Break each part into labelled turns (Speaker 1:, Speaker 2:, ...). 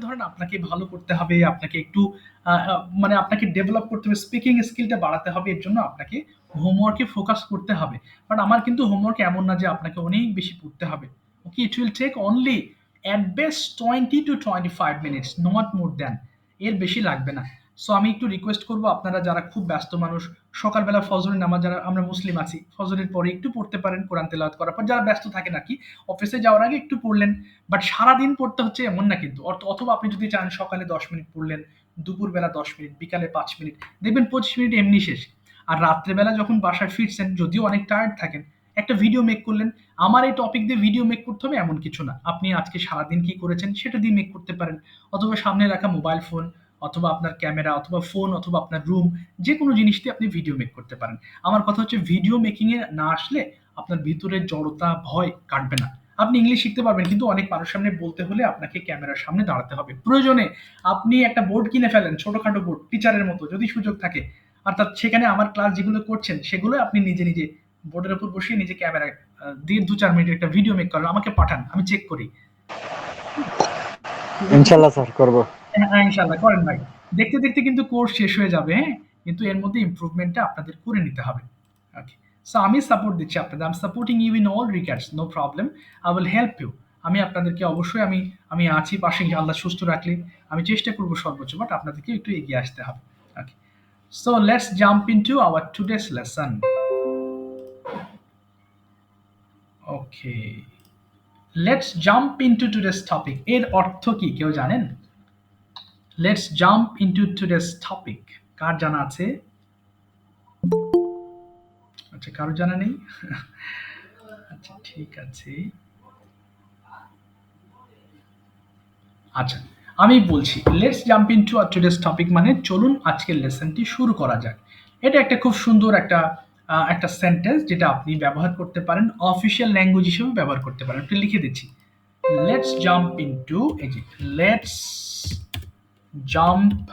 Speaker 1: ধরেন আপনাকে ভালো করতে হবে, আপনাকে একটু মানে আপনাকে ডেভেলপ করতে হবে, স্পিকিং স্কিলটা বাড়াতে হবে, এর জন্য আপনাকে হোমওয়ার্কে ফোকাস করতে হবে। বাট আমার কিন্তু হোমওয়ার্ক এমন না যে আপনাকে অনেক বেশি পড়তে হবে। Okay, it will take only at best 20 to 25 minutes, not more than. এর বেশি লাগবে না। সো আমি একটু রিকোয়েস্ট করব, আপনারা যারা খুব ব্যস্ত মানুষ, সকালবেলা ফজরের নামাজ, যারা আমরা মুসলিম আছি, ফজরের পরে একটু পড়তে পারেন, কোরআন তেলাওয়াত করার পর যারা ব্যস্ত থাকেন আর কি, অফিসে যাওয়ার আগে একটু পড়লেন। বাট সারাদিন পড়তে হচ্ছে এমন না কিন্তু। অথবা আপনি যদি চান সকালে 10 মিনিট পড়লেন, দুপুরবেলা 10 মিনিট, বিকালে 5 মিনিট, দেখবেন 25 মিনিট এমনি শেষ। আর রাত্রেবেলা যখন বাসায় ফিরছেন, যদিও অনেক টায়ার্ড থাকেন, একটা ভিডিও মেক করলেন। আমার এই টপিক দিয়ে ভিডিও মেক করতে হবে এমন কিছু না, আপনি আজকে সারাদিন কি করেছেন সেটা দিয়ে মেক করতে পারেন। অথবা সামনে রাখা মোবাইল ফোন, অথবা আপনার ক্যামেরা, অথবা ফোন, অথবা আপনার রুম, যে কোনো জিনিস দিয়ে আপনি ভিডিও মেক করতে পারেন। আমার কথা হচ্ছে, ভিডিও মেকিং এ না আসলে আপনার ভিতরে জড়তা, ভয় কাটবে না। আপনি ইংলিশ শিখতে পারবেন, কিন্তু অনেক মানুষের সামনে বলতে হলে আপনাকে ক্যামেরার সামনে দাঁড়াতে হবে। প্রয়োজনে আপনি একটা বোর্ড কিনে ফেলেন, ছোটখাটো বোর্ড, টিচারের মতো, যদি সুযোগ থাকে। অর্থাৎ সেখানে আমার ক্লাস যেগুলো করছেন সেগুলো আপনি নিজে নিজে বোর্ডের উপর বসিয়ে নিজে ক্যামেরায় দিয়ে 2-4 মিনিট একটা ভিডিও মেক করেন, আমাকে পাঠান, আমি চেক করি।
Speaker 2: ইনশাল্লাহ স্যার করব।
Speaker 1: হ্যাঁ, ইনশাল্লাহ করেন ভাই। দেখতে দেখতে কিন্তু কোর্স শেষ হয়ে যাবে, হ্যাঁ? কিন্তু এর মধ্যে ইমপ্রুভমেন্টটা আপনাদের করে নিতে হবে। ওকে। সো আমি সাপোর্ট দিচ্ছি আপনাদের। I am supporting you in all regards, no problem. I will help you. আমি আপনাদেরকে অবশ্যই আমি আমি আছি পাশে, আল্লাহ সুস্থ রাখলে আমি চেষ্টা করব সর্বোচ্চ, বাট আপনাদেরকে একটু এগিয়ে আসতে হবে। Okay. So let's jump into our today's lesson. Okay. Let's jump into today's topic. এর অর্থ কি কেউ জানেন? Let's jump into today's topic. কার জানা আছে? আচ্ছা, কারো জানা নেই? আচ্ছা, ঠিক আছে। আচ্ছা, আমি বলছি, let's jump into our today's topic মানে চলুন আজকের লেসনটি শুরু করা যাক। এটা একটা খুব সুন্দর একটা সেন্টেন্স, যেটা আপনি ব্যবহার করতে পারেন, অফিসিয়াল ল্যাঙ্গুয়েজ হিসেবে ব্যবহার করতে পারেন। একটু লিখে দিচ্ছি। লেটস জাম্প ইনটু, এই যে let's jump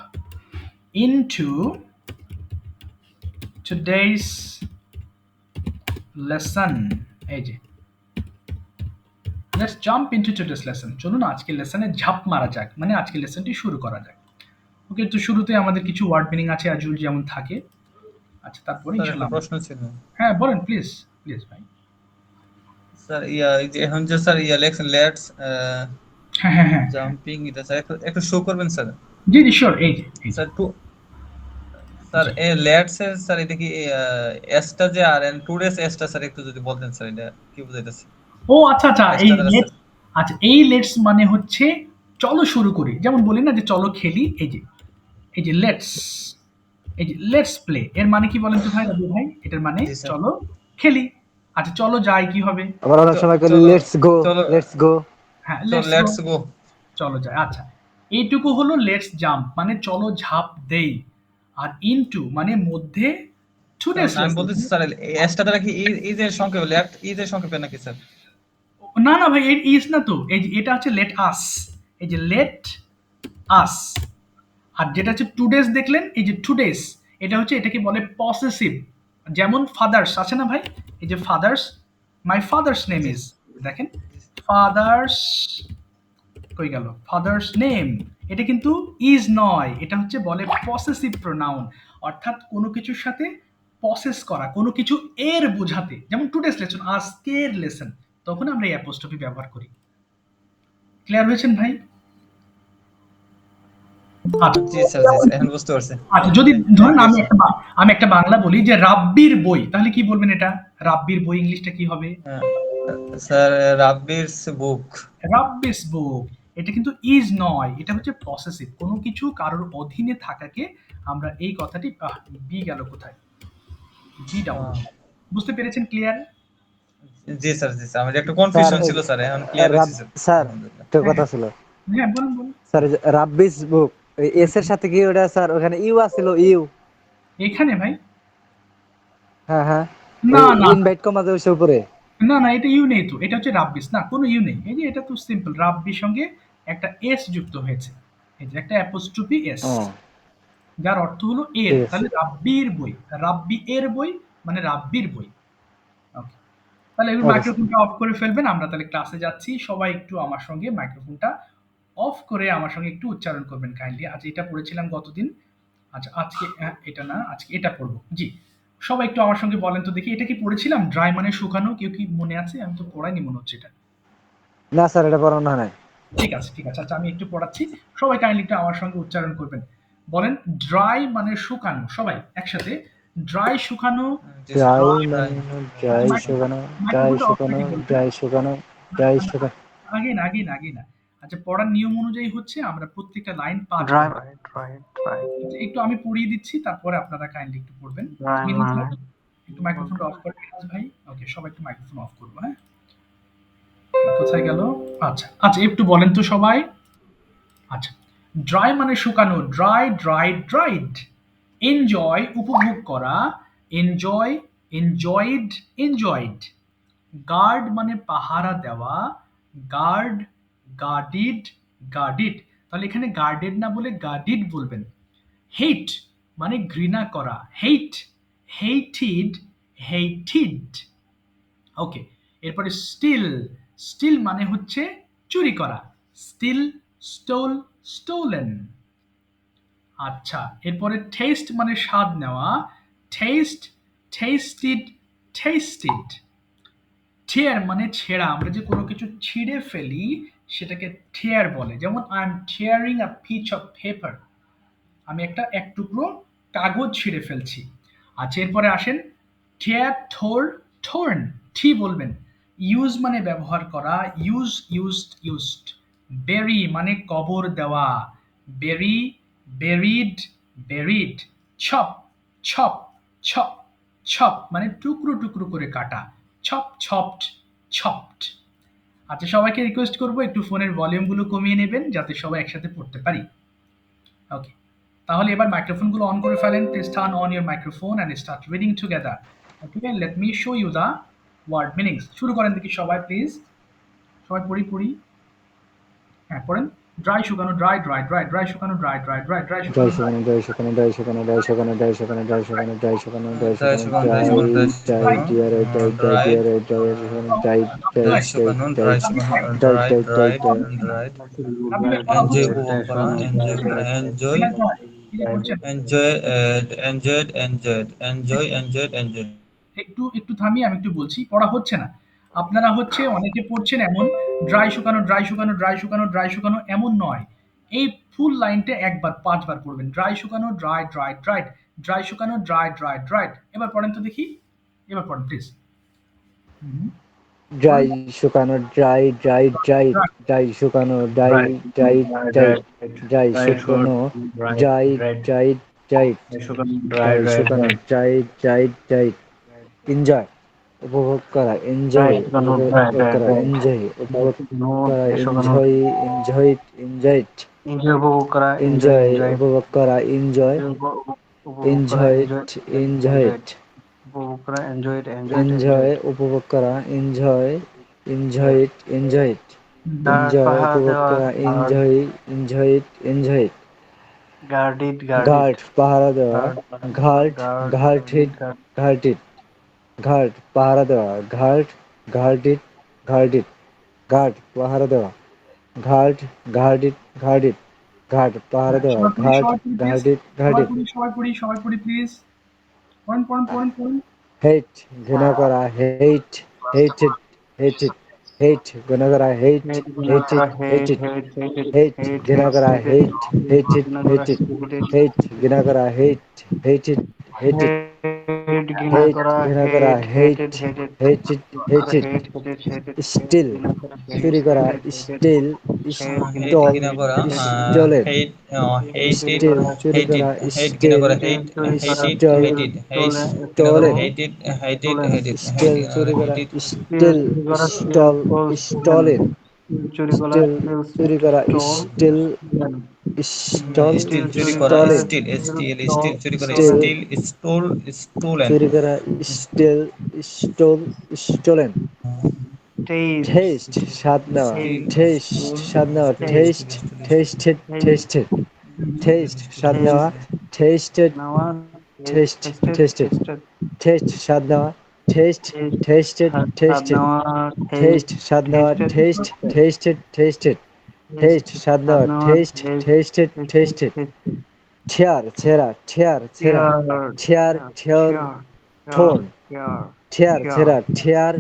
Speaker 1: into today's lesson. এই যে let's jump into today's lesson, চলুন আজকের লেসনে ঝাঁপ মারা যাক, মানে আজকের লেসনটি শুরু করা যাক। ওকে, তো শুরুতে আমাদের কিছু ওয়ার্ড মিনিং আছে, আজুল যেমন থাকে। আচ্ছা, তারপরে
Speaker 3: স্যার একটা
Speaker 1: ইনশাল্লাহ
Speaker 3: প্রশ্ন ছিল।
Speaker 1: হ্যাঁ, বলেন প্লিজ। প্লিজ ভাই।
Speaker 3: স্যার এই যে এখন যে স্যার লেখছেন লেটস
Speaker 1: হ্যাঁ, হ্যাঁ, হ্যাঁ, হ্যাঁ।
Speaker 3: জাম্পিং, এটা স্যার একটু একটু শো করবেন স্যার।
Speaker 1: জি, জি, শিওর। এই যে
Speaker 3: স্যার টু স্যার
Speaker 1: জি।
Speaker 3: এ লেটস এর স্যার এটা কি এসটা যে আর এন টুডেস এসটা স্যার একটু যদি বলতেন স্যার, এটা কি বুঝাইতেছে
Speaker 1: ও আচ্ছা, আচ্ছা, এই
Speaker 3: এসটা দ্বারা স্যার।
Speaker 1: লেটস। আচ্ছা, এই লেটস মানে হচ্ছে চলো শুরু করি। যেমন বলি না যে চলো খেলি, এই যে লেটস, এই যে লেটস প্লে, এর মানে কি বলেন তো ভাই, রাবি ভাই? এটার মানে
Speaker 3: জি স্যার।
Speaker 1: চলো খেলি। আচ্ছা, চলো যাই কি হবে?
Speaker 2: আবার অনেক সময় করি
Speaker 3: চলো
Speaker 2: লেটস গো,
Speaker 3: চলো
Speaker 2: লেটস গো।
Speaker 1: হ্যাঁ,
Speaker 3: চলো
Speaker 1: লেটস গো।
Speaker 3: Let's go.
Speaker 1: চলো যাই। আচ্ছা, এইটুকু হলো লেটস জাম্প, মানে চলো ঝাঁপ দেই। আর ইনটু মানে মধ্যে, টুডেস
Speaker 3: আমি
Speaker 1: লেসন।
Speaker 3: বলতেছি স্যার এসটা দ্বারা কি ইজ এর সংক্ষেপ, লেফট ইজ এর সংক্ষেপ নাকি স্যার?
Speaker 1: না, না ভাই, এর ইজ না তো। এই যে এটা হচ্ছে লেট আস। এই যে লেট আস। আর যেটা হচ্ছে টুডেস দেখলেন, এই যে টুডেস, এটা হচ্ছে, এটাকে বলে পসেসিভ। যেমন ফাদার্স আছে না ভাই? এই যে father's, my father's name
Speaker 3: G
Speaker 1: is, দেখেন,
Speaker 3: জি
Speaker 1: ফাদার্স, কই গেল ফাদার্স নেম? এটা কিন্তু ইজ নয়, এটা হচ্ছে বলে পসেসিভ প্রোনাউন। অর্থাৎ কোনো কিছুর সাথে পসেস করা, কোনো কিছু এর বোঝাতে। যেমন টুডেস লেসন, আজকের লেসন, তখন আমরা এই অ্যাপোস্ট্রফি ব্যবহার করি। ক্লিয়ার হয়েছেন ভাই? আচ্ছা।
Speaker 3: জি স্যার, জি স্যার, এখন বুঝতে পারছি।
Speaker 1: আচ্ছা, যদি
Speaker 3: থ্যাংক
Speaker 1: ধরুন
Speaker 3: ইউ
Speaker 1: আমি
Speaker 3: স্যার।
Speaker 1: একটা বাংলা বলি যে রাব্বির বই, তাহলে কি বলবেন এটা? রাব্বির বই ইংলিশটা কি হবে?
Speaker 3: স্যার রাব্বিরস বুক।
Speaker 1: রাব্বিস বুক। এটা কিন্তু ইজ নয়, এটা হচ্ছে পসেসিভ। কোনো কিছু কারোর অধীনে থাকাকে আমরা এই কথাটি, বি গেল কোথায়? B double. বুঝতে পেরেছেন? ক্লিয়ার?
Speaker 3: জি স্যার, জি স্যার, আমার একটু
Speaker 2: স্যার
Speaker 3: কনফিউশন ছিল স্যার, এখন ক্লিয়ার হয়েছে স্যার।
Speaker 2: স্যার
Speaker 3: আলহামদুলিল্লাহ।
Speaker 2: একটা
Speaker 1: হ্যাঁ,
Speaker 2: কথা
Speaker 1: হ্যাঁ,
Speaker 2: ছিল।
Speaker 1: হ্যাঁ, বলুন, বলুন।
Speaker 2: স্যার এই যে রাব্বিস বুক, এস এর সাথে কি ওটা স্যার ওখানে ইউ আছিল ইউ?
Speaker 1: এখানে ভাই?
Speaker 2: হ্যাঁ হ্যাঁ,
Speaker 1: না,
Speaker 2: ওই
Speaker 1: না, না,
Speaker 2: ইনভাইট কমাতে হইছে উপরে।
Speaker 1: না, না, এটা ইউ নেই তো। এটা হচ্ছে রাব্বিস, না কোনো ইউ নেই। এই যে এটা তো সিম্পল, রাব্বির সঙ্গে একটা এস যুক্ত হয়েছে। এই যে একটা অ্যাপোস্ট্রোফি এস,
Speaker 2: ও
Speaker 1: যার অর্থ হলো এর।
Speaker 2: ঠিক আছে।
Speaker 1: তাহলে রাব্বির বই, রাব্বি এর বই, মানে রাব্বির বই। ওকে। তাহলে এবার
Speaker 2: ওকে স্যার।
Speaker 1: মাইক্রোফোনটা অফ করে ফেলবেন। আমরা তাহলে ক্লাসে যাচ্ছি। সবাই একটু আমার সঙ্গে মাইক্রোফোনটা অফ করে আমার সঙ্গে একটু উচ্চারণ করবেন কাইন্ডলি। আজ এটা পড়েছিলাম গতদিন। আচ্ছা আজকে এটা না, আজকে এটা পড়বো। জি। সবাই একটু আমার সঙ্গে বলেন তো দেখি, এটা কি পড়েছিলাম? ড্রাই মানে শুকানো। কেউ কি মনে আছে? আমি তো পড়াইনি মনে হচ্ছে এটা।
Speaker 2: না স্যার, এটা পড়ানো হয় নাই।
Speaker 1: ঠিক আছে, ঠিক আছে। আচ্ছা আমি একটু পড়াচ্ছি। সবাই কাইন্ডলি একটু আমার সঙ্গে উচ্চারণ করবেন। বলেন ড্রাই মানে শুকানো। সবাই একসাথে। ড্রাই শুকানো।
Speaker 3: জি স্যার।
Speaker 2: ড্রাই
Speaker 3: ড্রাই
Speaker 2: মানে
Speaker 1: আচ্ছা
Speaker 2: ড্রাই শুকানো, ড্রাই
Speaker 1: মাইক্রোফোনটা অফ
Speaker 2: শুকানো,
Speaker 1: রেখে বলবেন।
Speaker 2: ড্রাই শুকানো, ড্রাই শুকানো।
Speaker 1: আগে না, আগে না, আগে না। আচ্ছা পড়ার নিয়ম অনুযায়ী হচ্ছে আমরা প্রত্যেকটা লাইন ৫
Speaker 4: ড্রাই
Speaker 1: বার।
Speaker 4: ড্রাই ড্রাই
Speaker 1: আচ্ছা, একটু আমি পড়িয়ে দিচ্ছি, তারপরে আপনারা কাইন্ডলি একটু পড়বেন।
Speaker 4: ড্রাই
Speaker 1: মিনাজ
Speaker 4: মানে
Speaker 1: ভাই, একটু মাইক্রোফোনটা অফ করেন মিনাজ ভাই। ওকে, সবাই একটু মাইক্রোফোন অফ করবো, হ্যাঁ? কোথায় গেল? আচ্ছা, আচ্ছা একটু বলেন তো সবাই। আচ্ছা, ড্রাই মানে শুকানো। Dry, dry, dried. এনজয় উপভোগ করা। Enjoy, enjoyed, enjoyed. গার্ড মানে পাহারা দেওয়া। গার্ড, গার্ডিড, গার্ডিড। তাহলে এখানে গার্ডেড না বলে গার্ডিড বলবেন। হেট মানে ঘৃণা করা। হেট, হেইটেড, হেইটেড। ওকে, এরপরে স্টিল। স্টিল মানে হচ্ছে চুরি করা। Steal, stole, stolen. আচ্ছা, এরপরে টেস্ট মানে স্বাদ নেওয়া। টেস্ট, টেস্টিড, টেস্টিড। টিয়ার মানে ছেঁড়া। আমরা যে কোনো কিছু ছিঁড়ে ফেলি সেটাকে টিয়ার বলে। যেমন I am tearing a piece of paper. আমি এক টুকরো কাগজ ছিঁড়ে ফেলছি। আচ্ছা এরপরে আসেন টিয়ার, থোর, থোর্ন। টি বলবেন। ইউজ মানে ব্যবহার করা। Use, used, used. বেরি মানে কবর দেওয়া। বেরি, বেরিড, বেরিড। ছপ, ছপ, ছপ, ছপ মানে টুকরো টুকরো করে কাটা। ছপ, ছপড, ছপড। আচ্ছা সবাইকে রিকোয়েস্ট করবো একটু ফোনের ভলিউমগুলো কমিয়ে নেবেন যাতে সবাই একসাথে পড়তে পারি। ওকে, তাহলে এবার মাইক্রোফোনগুলো অন করে ফেলেন। Please turn on your microphone and start reading together. Okay, let me show you the word meanings. শুরু করেন দেখি সবাই প্লিজ। সবাই পড়ি পড়ি। হ্যাঁ পড়েন। ড্রাই শুকানো, ড্রাই, ড্রাই, ড্রাই, ড্রাই শুকানো, dry, dry, dry, dry
Speaker 2: dry
Speaker 1: শুকানো, ড্রাই।
Speaker 2: শুকানো, ড্রাই শুকানো, ড্রাই শুকানো, ড্রাই শুকানো, ড্রাই শুকানো, ড্রাই শুকানো, ড্রাই শুকানো, ড্রাই শুকানো, ড্রাই
Speaker 3: ড্রাই
Speaker 2: শুকানো,
Speaker 3: শুকানো, ড্রাই
Speaker 2: ড্রাই,
Speaker 3: শুকানো, ড্রাই
Speaker 2: ড্রাই,
Speaker 3: শুকানো,
Speaker 2: dear, dry, dry,
Speaker 3: dry,
Speaker 2: dear, dry শুকানো, ড্রাই, ড্রাই,
Speaker 3: ড্রাই
Speaker 2: ড্রাই,
Speaker 3: শুকানো,
Speaker 2: ড্রাই,
Speaker 3: ড্রাই শুকানো,
Speaker 2: dry,
Speaker 3: dry,
Speaker 2: dry, dry,
Speaker 3: dry,
Speaker 2: dry.
Speaker 3: Dry.
Speaker 1: হাবিবের পড়া
Speaker 3: এনজয়
Speaker 1: হচ্ছে?
Speaker 3: উপভোগ করা, এনজয় করা, এনজয়,
Speaker 1: মিনাজ ভাই, কি যে করছেন?
Speaker 3: Enjoy, enjoyed, enjoyed, enjoy, enjoyed, enjoyed.
Speaker 1: একটু একটু থামিয়ে আমি একটু বলছি, পড়া হচ্ছে না। আপনারা হচ্ছে অনেকে পড়ছেন এমন ড্রাই শুকানো, ড্রাই শুকানো, ড্রাই শুকানো, ড্রাই শুকানো এমন নয়। এই ফুল লাইনটা একবার ৫ বার পড়বেন। ড্রাই শুকানো, ড্রাই, ড্রাই, ড্রাইড। ড্রাই শুকানো, ড্রাই, ড্রাই, ড্রাইড। এবার পড়েন তো দেখি। এবার পড়েন প্লিজ।
Speaker 2: ড্রাই
Speaker 1: পড়েন।
Speaker 2: শুকানো, dry, dry, dry,
Speaker 1: dry,
Speaker 2: dry শুকানো, dry,
Speaker 4: dry
Speaker 2: dry, dry, dry
Speaker 4: dry
Speaker 2: শুকানো,
Speaker 4: dry
Speaker 2: dry,
Speaker 4: dry
Speaker 2: dry, dry,
Speaker 4: শুকানো ড্রাই
Speaker 2: ড্রাই
Speaker 4: ড্রাই
Speaker 2: শুকানো, ড্রাই, ড্রাই, ড্রাই। এনজয় উপভোগ করা,
Speaker 4: ড্রাই
Speaker 2: এনজয়
Speaker 4: শুকানো ড্রাই
Speaker 2: উপভোগ
Speaker 4: ড্রাই
Speaker 2: করা,
Speaker 4: ড্রাই
Speaker 2: এনজয়
Speaker 4: ড্রাই
Speaker 2: উপভোগ
Speaker 4: শুকানো
Speaker 2: করা,
Speaker 4: ড্রাই শুকানো
Speaker 2: এনজয়, এনজয়েড, এনজয়েড,
Speaker 4: এনজয় উপভোগ করা এনজয়
Speaker 2: এনজয়
Speaker 4: এনজয়
Speaker 2: উপভোগ করা, এনজয়,
Speaker 4: উপভোগ করা
Speaker 2: এনজয়েড,
Speaker 4: এনজয় এনজয়
Speaker 2: এনজয়েড,
Speaker 4: উপভোগ করা এনজয় এনজয়
Speaker 2: এনজয়
Speaker 4: এনজয়
Speaker 2: উপভোগ করা, enjoy, enjoyed, enjoyed,
Speaker 4: guard
Speaker 2: enjoy
Speaker 4: পাহারা
Speaker 2: উপভোগ
Speaker 4: দেওয়া
Speaker 2: করা,
Speaker 4: guard
Speaker 2: enjoy, enjoyed, enjoyed.
Speaker 4: Guarded guarded
Speaker 2: guard পাহারা দেওয়া,
Speaker 4: গার্ড
Speaker 2: ঘাট,
Speaker 4: গার্ড
Speaker 2: ঘাটিড,
Speaker 4: গার্ড
Speaker 2: ঘাটিড, ঘাট পাহারা দেওয়া, ঘাট, ঘাটিড, ঘাটিড, ঘাট পাহারা দেওয়া, ঘাট, ঘাটিড, ঘাটিড, ঘাট পাহারা
Speaker 1: হ্যাঁ,
Speaker 2: দেওয়া,
Speaker 1: সবাই পড়ি,
Speaker 2: ঘাট,
Speaker 1: সবাই পড়ি প্লিজ।
Speaker 2: ঘাটিড,
Speaker 1: সবাই
Speaker 2: ঘাটিড।
Speaker 1: পড়ি, সবাই পড়ি, সবাই পড়ি প্লিজ। পড়েন, পড়েন, পড়েন, পড়েন।
Speaker 2: হেট ঘৃণা করা, হেট, হেটেড, হেটেড, হেট ঘৃণা করা, হেট,
Speaker 4: হেট গুণা
Speaker 2: হেটেড,
Speaker 4: করা হেট
Speaker 2: হেটেড,
Speaker 4: হেট হেটেড
Speaker 2: হেট
Speaker 4: হেট
Speaker 2: ঘৃণা
Speaker 4: হেট
Speaker 2: করা,
Speaker 4: হেটেড
Speaker 2: হেট, হেটেড,
Speaker 4: গুণা করা
Speaker 2: হেটেড,
Speaker 4: হেটেড
Speaker 2: হেট ঘৃণা করা, হেট, হেটেড, হেটেড,
Speaker 4: হেট ঘৃণা
Speaker 2: হেট
Speaker 4: করা
Speaker 2: ঘৃণা করা,
Speaker 4: হেট
Speaker 2: হেট,
Speaker 4: হেটেড হেটেড
Speaker 2: হেটেড, হেটেড।
Speaker 4: হেট হেটেড হেটেড
Speaker 2: স্টিল
Speaker 4: ঘৃণা করা হেট
Speaker 2: চুরি করা,
Speaker 4: হেটেড হেটেড
Speaker 2: স্টিল
Speaker 4: হেট ঘৃণা
Speaker 3: হেট
Speaker 4: করা
Speaker 2: স্টল,
Speaker 3: কিনা করা,
Speaker 2: স্টলেন।
Speaker 3: হেট,
Speaker 4: চুরি
Speaker 3: হেটেড,
Speaker 2: স্টিল
Speaker 4: করা
Speaker 2: চুরি
Speaker 3: হেটেড,
Speaker 2: করা,
Speaker 3: হেট কিনা
Speaker 2: স্টিল
Speaker 3: করা,
Speaker 4: স্টিল
Speaker 3: হেট,
Speaker 4: চুরি করা
Speaker 3: hated,
Speaker 2: stole,
Speaker 4: steal
Speaker 3: hated, hate
Speaker 4: stolen
Speaker 3: কিনা করা,
Speaker 2: stolen.
Speaker 3: Hated, hated,
Speaker 4: stolen
Speaker 3: hated, hate
Speaker 2: steal
Speaker 3: কিনা করা,
Speaker 2: চুরি করা,
Speaker 3: হেটেড।
Speaker 4: স্টিল
Speaker 2: স্টিল
Speaker 4: চুরি করা স্টিল
Speaker 2: স্টল,
Speaker 4: স্টোলেন
Speaker 2: স্টলেন।
Speaker 4: চুরি করা
Speaker 2: স্টিল
Speaker 4: স্টিল
Speaker 2: চুরি করা,
Speaker 4: স্টোল
Speaker 2: স্টিল স্টল,
Speaker 3: স্টিল চুরি করা,
Speaker 2: stolen.
Speaker 3: Steal,
Speaker 4: steal
Speaker 3: steal,
Speaker 4: stole
Speaker 3: steal চুরি করা,
Speaker 2: স্টিল
Speaker 3: স্টিল, স্টোল, স্টোলেন।
Speaker 2: চুরি করা, steal stole, stolen.
Speaker 4: Taste
Speaker 2: taste স্বাদ নেওয়া,
Speaker 3: স্টিল,
Speaker 2: টেস্ট
Speaker 3: স্টোল,
Speaker 2: স্বাদ নেওয়া,
Speaker 3: stole,
Speaker 2: taste,
Speaker 3: steal, stole,
Speaker 2: tasted,
Speaker 4: taste
Speaker 2: tasted, taste স্বাদ নেওয়া,
Speaker 4: টেস্ট
Speaker 2: টেস্টেড,
Speaker 4: নেওয়া
Speaker 2: taste,
Speaker 4: tasted
Speaker 2: tasted,
Speaker 4: tasted
Speaker 2: taste স্বাদ নেওয়া, টেস্ট,
Speaker 4: টেস্ট
Speaker 2: টেস্টেড,
Speaker 4: স্বাদ
Speaker 2: টেস্টেড,
Speaker 4: নেওয়া
Speaker 2: টেস্ট স্বাদ নেওয়া,
Speaker 4: tasted
Speaker 2: taste, tasted, tasted, taste স্বাদ নেওয়া, taste tasted tasted,
Speaker 4: tasted,
Speaker 2: tear ছেঁড়া, tear ছেঁড়া, tear tear torn, tear ছেঁড়া, tear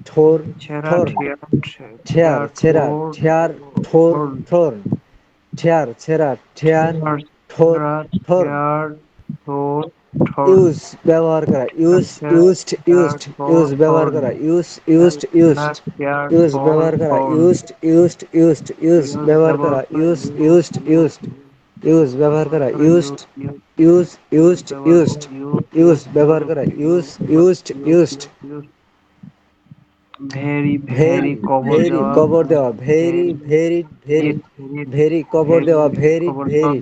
Speaker 2: ঠোর torn, tear ছেঁড়া, tear ঠোর torn, tear ছেঁড়া, tear ঠোর torn, use ব্যবহার করা, use used used, use ব্যবহার করা, use used used, use ব্যবহার করা, used used used, use ব্যবহার করা, use used used, use ব্যবহার করা, used use used used, use ব্যবহার করা, use used used,
Speaker 4: very
Speaker 2: very very কবর দেওয়া, very very very very কবর দেওয়া, very very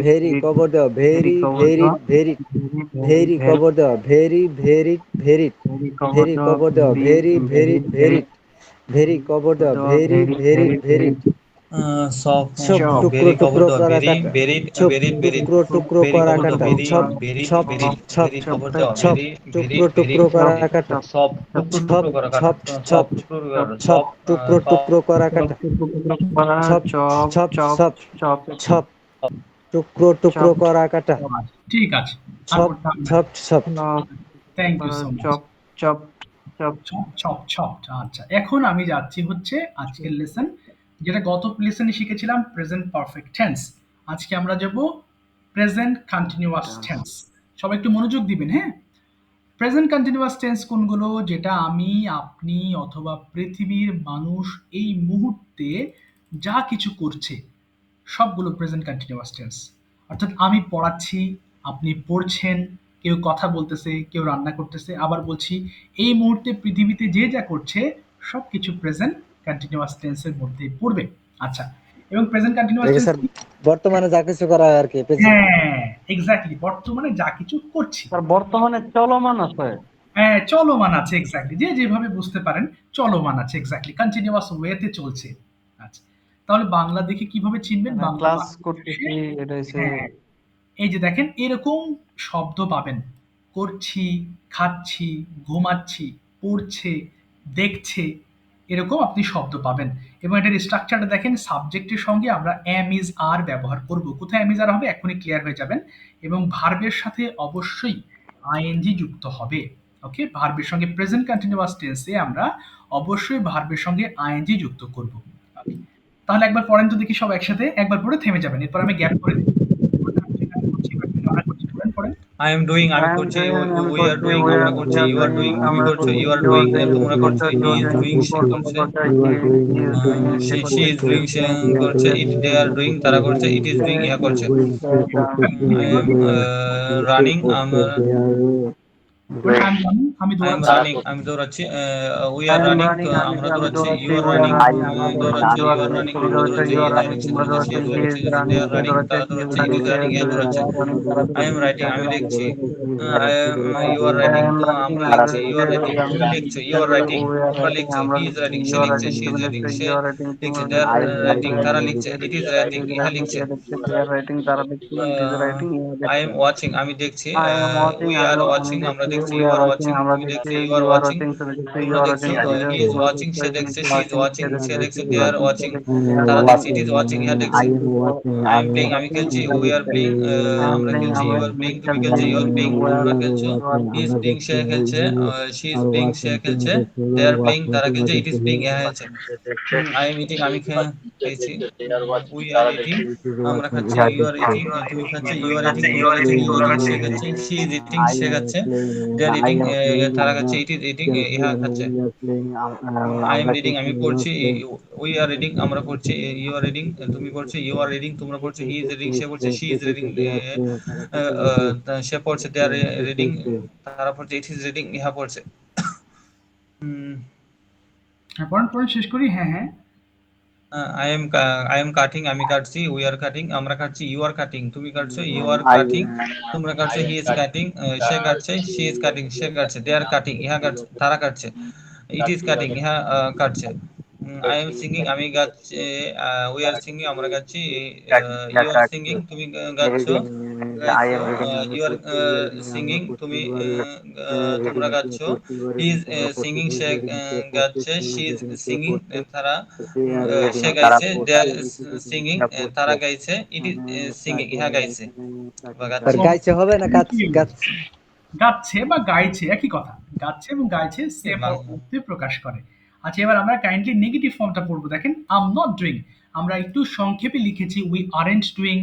Speaker 2: very কবর দেওয়া, very very very very কবর দেওয়া, very very very very কবর দেওয়া, very very very very কবর দেওয়া, very very very
Speaker 3: সব
Speaker 2: সব টুকরো
Speaker 3: বেরি কবর
Speaker 2: টুকরো
Speaker 3: দেওয়া,
Speaker 2: করা
Speaker 3: বেরি
Speaker 2: কাটা,
Speaker 3: বেরিড
Speaker 2: সব
Speaker 3: বেরিড বেরিড
Speaker 2: টুকরো টুকরো
Speaker 3: বেরি
Speaker 2: করা
Speaker 3: কবর দেওয়া,
Speaker 2: কাটা,
Speaker 3: বেরি
Speaker 2: ছপ
Speaker 3: বেরিড
Speaker 2: ছপ
Speaker 3: বেরিড
Speaker 2: ছপ
Speaker 3: বেরি কবর দেওয়া,
Speaker 2: ছপ
Speaker 3: বেরি
Speaker 2: টুকরো
Speaker 3: বেরিড বেরিড
Speaker 2: টুকরো করা কাটা,
Speaker 3: সব টুকরো
Speaker 2: ছপ
Speaker 3: টুকরো করা কাটা,
Speaker 2: ছপ
Speaker 3: সব
Speaker 2: ছপ
Speaker 3: টুকরো করা,
Speaker 2: ছপ
Speaker 3: সব
Speaker 2: টুকরো টুকরো করা কাটা, ছপ ছপ ছপ ছপ টুকরো টুকরো করা কাটা,
Speaker 1: ঠিক আছে। আর
Speaker 2: ছপ
Speaker 1: পড়তে হবে না।
Speaker 2: ছপ ছপ।
Speaker 1: Thank you so much. ছপ ছপ ছপ। আচ্ছা, এখন আমি যাচ্ছি হচ্ছে আজকের লেসন, যেটা গত লেসনে শিখেছিলাম প্রেজেন্ট পারফেক্ট টেন্স। আজকে আমরা যাব প্রেজেন্ট কন্টিনিউয়াস টেন্স। সবাই একটু মনোযোগ দিবেন, হ্যাঁ। প্রেজেন্ট কন্টিনিউয়াস টেন্স কোনগুলো? যেটা আমি, আপনি অথবা পৃথিবীর মানুষ এই মুহূর্তে যা কিছু করছে সবগুলো প্রেজেন্ট কন্টিনিউয়াস টেন্স। অর্থাৎ আমি পড়াচ্ছি, আপনি পড়ছেন, কেউ কথা বলতেছে, কেউ রান্না করতেছে, আবার বলছি এই মুহূর্তে পৃথিবীতে যে যা করছে সবকিছু প্রেজেন্ট কন্টিনিউয়াস টেন্সের মধ্যে পড়বে। আচ্ছা, এবং প্রেজেন্ট কন্টিনিউয়াস
Speaker 2: দেখে
Speaker 1: টেন্স,
Speaker 2: স্যার বর্তমানে যা কিছু করা হয় আর কি প্রেজেন্ট।
Speaker 1: হ্যাঁ এক্স্যাক্টলি, বর্তমানে যা কিছু করছি।
Speaker 4: বর্তমানে চলমান আছে।
Speaker 1: হ্যাঁ, চলমান আছে, এক্স্যাক্টলি, যে যেভাবে বুঝতে পারেন চলমান আছে, এক্স্যাক্টলি কন্টিনিউয়াস ওয়েতে চলছে। আচ্ছা, তাহলে বাংলা দেখে কিভাবে চিনবেন? বাংলা
Speaker 4: ক্লাস
Speaker 1: বাক্য
Speaker 4: করতেছি,
Speaker 1: শেষে,
Speaker 4: এটা হচ্ছে
Speaker 1: হ্যাঁ, এই যে দেখেন এরকম শব্দ পাবেন, করছি, খাচ্ছি, ঘুমাচ্ছি, পড়ছে, দেখছে, এরকম আপনি শব্দ পাবেন। এবং এটার স্ট্রাকচারটা দেখেন, সাবজেক্টের সঙ্গে আমরা এম ইজ আর ব্যবহার করব। কোথায় এম ইজ আর হবে এখনই ক্লিয়ার হয়ে যাবেন। এবং ভার্বের সাথে অবশ্যই আইএনজি যুক্ত হবে। ওকে, ভার্বের সঙ্গে প্রেজেন্ট কন্টিনিউয়াস টেন্সে আমরা অবশ্যই ভার্বের সঙ্গে আইএনজি যুক্ত করব। Okay, তাহলে একবার পড়েন তো দেখি সব একসাথে, একবার পড়ে থেমে যাবেন, এরপর আমি গ্যাপ করে দেব। পড়েন পড়েন।
Speaker 3: আই এম ডুইং, আমি
Speaker 4: I am
Speaker 3: করছি,
Speaker 4: doing, আমি
Speaker 3: উই আর
Speaker 4: করছি,
Speaker 3: ডুইং,
Speaker 4: we
Speaker 3: আমরা
Speaker 4: are
Speaker 3: করছি, ইউ আর
Speaker 4: doing,
Speaker 3: ডুইং, তুমি
Speaker 4: আমরা
Speaker 3: করছো,
Speaker 4: করছি,
Speaker 3: you are
Speaker 4: you are
Speaker 3: doing,
Speaker 4: doing,
Speaker 3: তোমরা
Speaker 4: তুমি
Speaker 3: করছো,
Speaker 4: করছো, you
Speaker 3: he
Speaker 4: are
Speaker 3: is
Speaker 4: doing,
Speaker 3: doing,
Speaker 4: তুমি
Speaker 3: সে
Speaker 4: করছো,
Speaker 3: করছে,
Speaker 4: তুমি করছো, he is doing, say
Speaker 3: she is
Speaker 4: করছে।
Speaker 3: doing, সে করছে, ইট দে আর ডুইং, তারা করছে, ইট ইজ ডুইং, ইহা করছে। আই এম রানিং, আমরা
Speaker 1: আমি
Speaker 3: আই এম
Speaker 1: দৌড়াচ্ছি।
Speaker 3: রানিং, আমি দৌড়াচ্ছি, we
Speaker 4: I
Speaker 3: R
Speaker 4: am
Speaker 3: running,
Speaker 4: running,
Speaker 3: আমরা
Speaker 4: আমি
Speaker 3: দৌড়াচ্ছি,
Speaker 4: দৌড়াচ্ছি,
Speaker 3: you R
Speaker 4: we are
Speaker 3: running,
Speaker 4: running, আমরা দৌড়াচ্ছি,
Speaker 3: দৌড়াচ্ছি,
Speaker 4: you are
Speaker 3: you R
Speaker 4: running,
Speaker 3: running,
Speaker 4: তুমি
Speaker 3: আমরা
Speaker 4: দৌড়াচ্ছো,
Speaker 3: দৌড়াচ্ছি,
Speaker 4: you
Speaker 3: হি
Speaker 4: are running,
Speaker 3: দৌড়াচ্ছে,
Speaker 4: তোমরা
Speaker 3: সে
Speaker 4: দৌড়াচ্ছো, he
Speaker 3: দৌড়াচ্ছে,
Speaker 4: is
Speaker 3: দে
Speaker 4: running,
Speaker 3: আর
Speaker 4: সে
Speaker 3: রানিং,
Speaker 4: দৌড়াচ্ছে,
Speaker 3: তারা
Speaker 4: he is
Speaker 3: দৌড়াচ্ছে, ইট
Speaker 4: running,
Speaker 3: ইজ
Speaker 4: সে
Speaker 3: রানিং, ইহা
Speaker 4: দৌড়াচ্ছে,
Speaker 3: দৌড়াচ্ছে।
Speaker 4: they are running, তারা
Speaker 3: আই এম
Speaker 4: দৌড়াচ্ছে,
Speaker 3: রাইটিং,
Speaker 4: তারা
Speaker 3: আমি
Speaker 4: দৌড়াচ্ছে।
Speaker 3: লিখছি, I am, you are writing, তো আমরা
Speaker 4: I
Speaker 3: লিখছি, you
Speaker 4: am
Speaker 3: are writing,
Speaker 4: writing,
Speaker 3: তুমি লিখছো, you are writing,
Speaker 4: we are
Speaker 3: তোমরা
Speaker 4: writing,
Speaker 3: লিখছো,
Speaker 4: আমরা
Speaker 3: হি ইজ
Speaker 4: লিখছি,
Speaker 3: রাইটিং, সে
Speaker 4: you are
Speaker 3: লিখছে,
Speaker 4: writing,
Speaker 3: শি ইজ
Speaker 4: তুমি
Speaker 3: রাইটিং,
Speaker 4: লিখছো,
Speaker 3: সে
Speaker 4: you are writing,
Speaker 3: লিখছে,
Speaker 4: তোমরা
Speaker 3: দে আর
Speaker 4: লিখছো, he is
Speaker 3: রাইটিং, তারা
Speaker 4: writing,
Speaker 3: লিখছে, it is
Speaker 4: he
Speaker 3: writing,
Speaker 4: is
Speaker 3: ইহা
Speaker 4: writing,
Speaker 3: লিখছে।
Speaker 4: সে লিখছে, they are writing, তারা লিখছে, it is writing, ইহা
Speaker 3: আই
Speaker 4: লিখছে।
Speaker 3: এম ওয়াচিং, আমি দেখছি,
Speaker 4: I am watching,
Speaker 3: we are
Speaker 4: আমি
Speaker 3: ওয়াচিং, আমরা
Speaker 4: দেখছি,
Speaker 3: দেখছি,
Speaker 4: we
Speaker 3: you
Speaker 4: are
Speaker 3: are
Speaker 4: watching,
Speaker 3: watching,
Speaker 4: আমরা
Speaker 3: তুমি
Speaker 4: দেখছি,
Speaker 3: দেখছো, you are
Speaker 4: you are
Speaker 3: watching,
Speaker 4: watching, তুমি দেখছো, you
Speaker 3: তোমরা
Speaker 4: are
Speaker 3: দেখছো,
Speaker 4: watching,
Speaker 3: হি ইজ ওয়াচিং, সে দেখছে, শি ইজ ওয়াচিং, সে দেখছে, দে আর ওয়াচিং, তারা দেখছে, ইট ইজ ওয়াচিং, ইহা দেখছে। আই এম প্লেইং, আমি খেলছি, we are playing,
Speaker 4: I am
Speaker 3: আমরা
Speaker 4: playing,
Speaker 3: খেলছি, ইউ
Speaker 4: আমরা
Speaker 3: আর প্লেইং, তুমি
Speaker 4: খেলছি,
Speaker 3: খেলছো, you are playing,
Speaker 4: we are
Speaker 3: তোমরা
Speaker 4: playing,
Speaker 3: খেলছো,
Speaker 4: you are
Speaker 3: he is
Speaker 4: playing,
Speaker 3: playing, সে খেলছে, শি ইজ প্লেইং, সে খেলছে, দে আর প্লেইং, তারা খেলছে, ইট ইজ প্লেইং, ইহা হয়েছে। আই এম ইটিং, আমি খেয়েছি, উই আর ইটিং, আমরা খাচ্ছি, ইউ আর ইটিং, তুমি খাচ্ছ, ইউ আর ইটিং, তোমরা খাচ্ছ, হি ইটিং, সে খাচ্ছে, শি ইজ ইটিং, সে খাচ্ছে, দে আর ইটিং, তারা খাচ্ছে, ইট ইজ ইটিং, ইহা খাচ্ছে। আই এম রিডিং, আমি পড়ছি, উই আর রিডিং, আমরা পড়ছি, ইউ আর রিডিং, তুমি পড়ছো, ইউ আর রিডিং, তোমরা পড়ছো, হি ইজ রিডিং, সে পড়ছে, শি ইজ রিডিং, সে পড়ছে, দে আর রিডিং, তারা পড়ছে, ইট ইজ রিডিং, ইহা পড়ছে।
Speaker 1: হ্যাঁ, পড়েন পড়েন, শেষ করি। হ্যাঁ হ্যাঁ।
Speaker 3: আই এম কাটিং, আমি কাটছি, উই আর কাটিং, আমরা কাটছি, ইউ আর কাটিং, তুমি কাটছো, ইউ আর কাটিং, তোমরা কাটছো, হি ইজ কাটিং, সে কাটছে, শি ইজ কাটিং, সে কাটছে, দে আর কাটিং, ইহা কাটছে, তারা কাটছে, ইট ইজ কাটিং, ইহা কাটছে। আই এম সিঙ্গিং, আমি গাচ্ছি, উই আর সিঙ্গিং, আমরা গাচ্ছি, ইউ আর সিঙ্গিং, তুমি গাচ্ছো, গাইছো, ইউ আর সিঙ্গিং, তুমি তোমরা গাচ্ছো, হি ইজ সিঙ্গিং, সে গাচ্ছে, শি ইজ সিঙ্গিং, তারা সে গাইছে, দে আর সিঙ্গিং, তারা গাইছে, ইট ইজ সিঙ্গিং, ইহা গাইছে বা
Speaker 2: আর
Speaker 3: গাচ্ছে।
Speaker 2: গাইছে হবে না গাচ্ছে?
Speaker 1: গাচ্ছে বা গাইছে একই কথা। গাচ্ছে এবং গাইছে সেম
Speaker 3: বাংলা
Speaker 1: অর্থে প্রকাশ করে। আচ্ছা, এবার আমরা কাইন্ডলি নেগেটিভ ফর্মটা পড়বো। দেখেন, আই এম নট ডুইং, আমরা একটু সংক্ষেপে লিখেছি we aren't doing,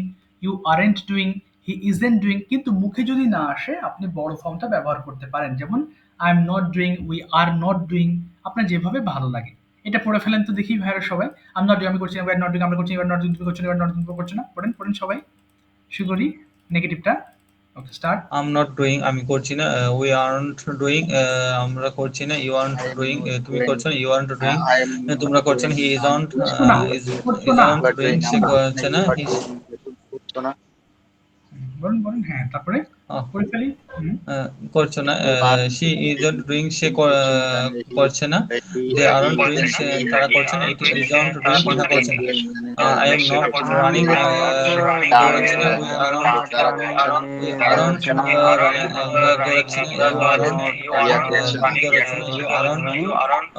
Speaker 1: you aren't doing, he isn't doing. কিন্তু মুখে যদি না আসে আপনি বড় ফর্মটা ব্যবহার করতে পারেন, যেমন I am not doing, we are not doing, আপনার যেভাবে ভালো লাগে। এটা পড়ে ফেলেন তো দেখি ভাইরা সবাই। আই এম নট ডুইং, আমি করছি না, উই আর নট ডুইং, আমরা করছি, এবার নট ডুইং, তুমি করছো না, এবার নট ডুইং, তুমি করছো না। পড়েন পড়েন সবাই, শুরু করি নেগেটিভটা। Okay, start.
Speaker 3: I am not doing, আমি করছি না, উই আরন্ট ডুইং, আমরা করছি না, ইউ আরন্ট ডুইং, তুমি করছো না, ইউ আরন্ট ডুইং, তোমরা করছো না, হি ইজন্ট,
Speaker 1: করছো না,
Speaker 3: ইজ
Speaker 1: করছো না।
Speaker 3: ইজন্ট ডুইং, সে করছে না, হি
Speaker 1: বলুন বলুন, হ্যাঁ, তারপরে করে ফেলি। হুম।
Speaker 3: করছো না, শি ইজন্ট ডুইং, সে করছে না, দে আরন্ট ডুইং, তারা করছে না, ইট ইজন্ট ডুইং, ইহা করছে না, আই এম নট রানিং, দৌড়াচ্ছি না, উই আরন্ট রানিং, আমরা দৌড়াচ্ছি না, ইউ আরন্ট রানিং, তুমি দৌড়াচ্ছ না, ইউ আরন্ট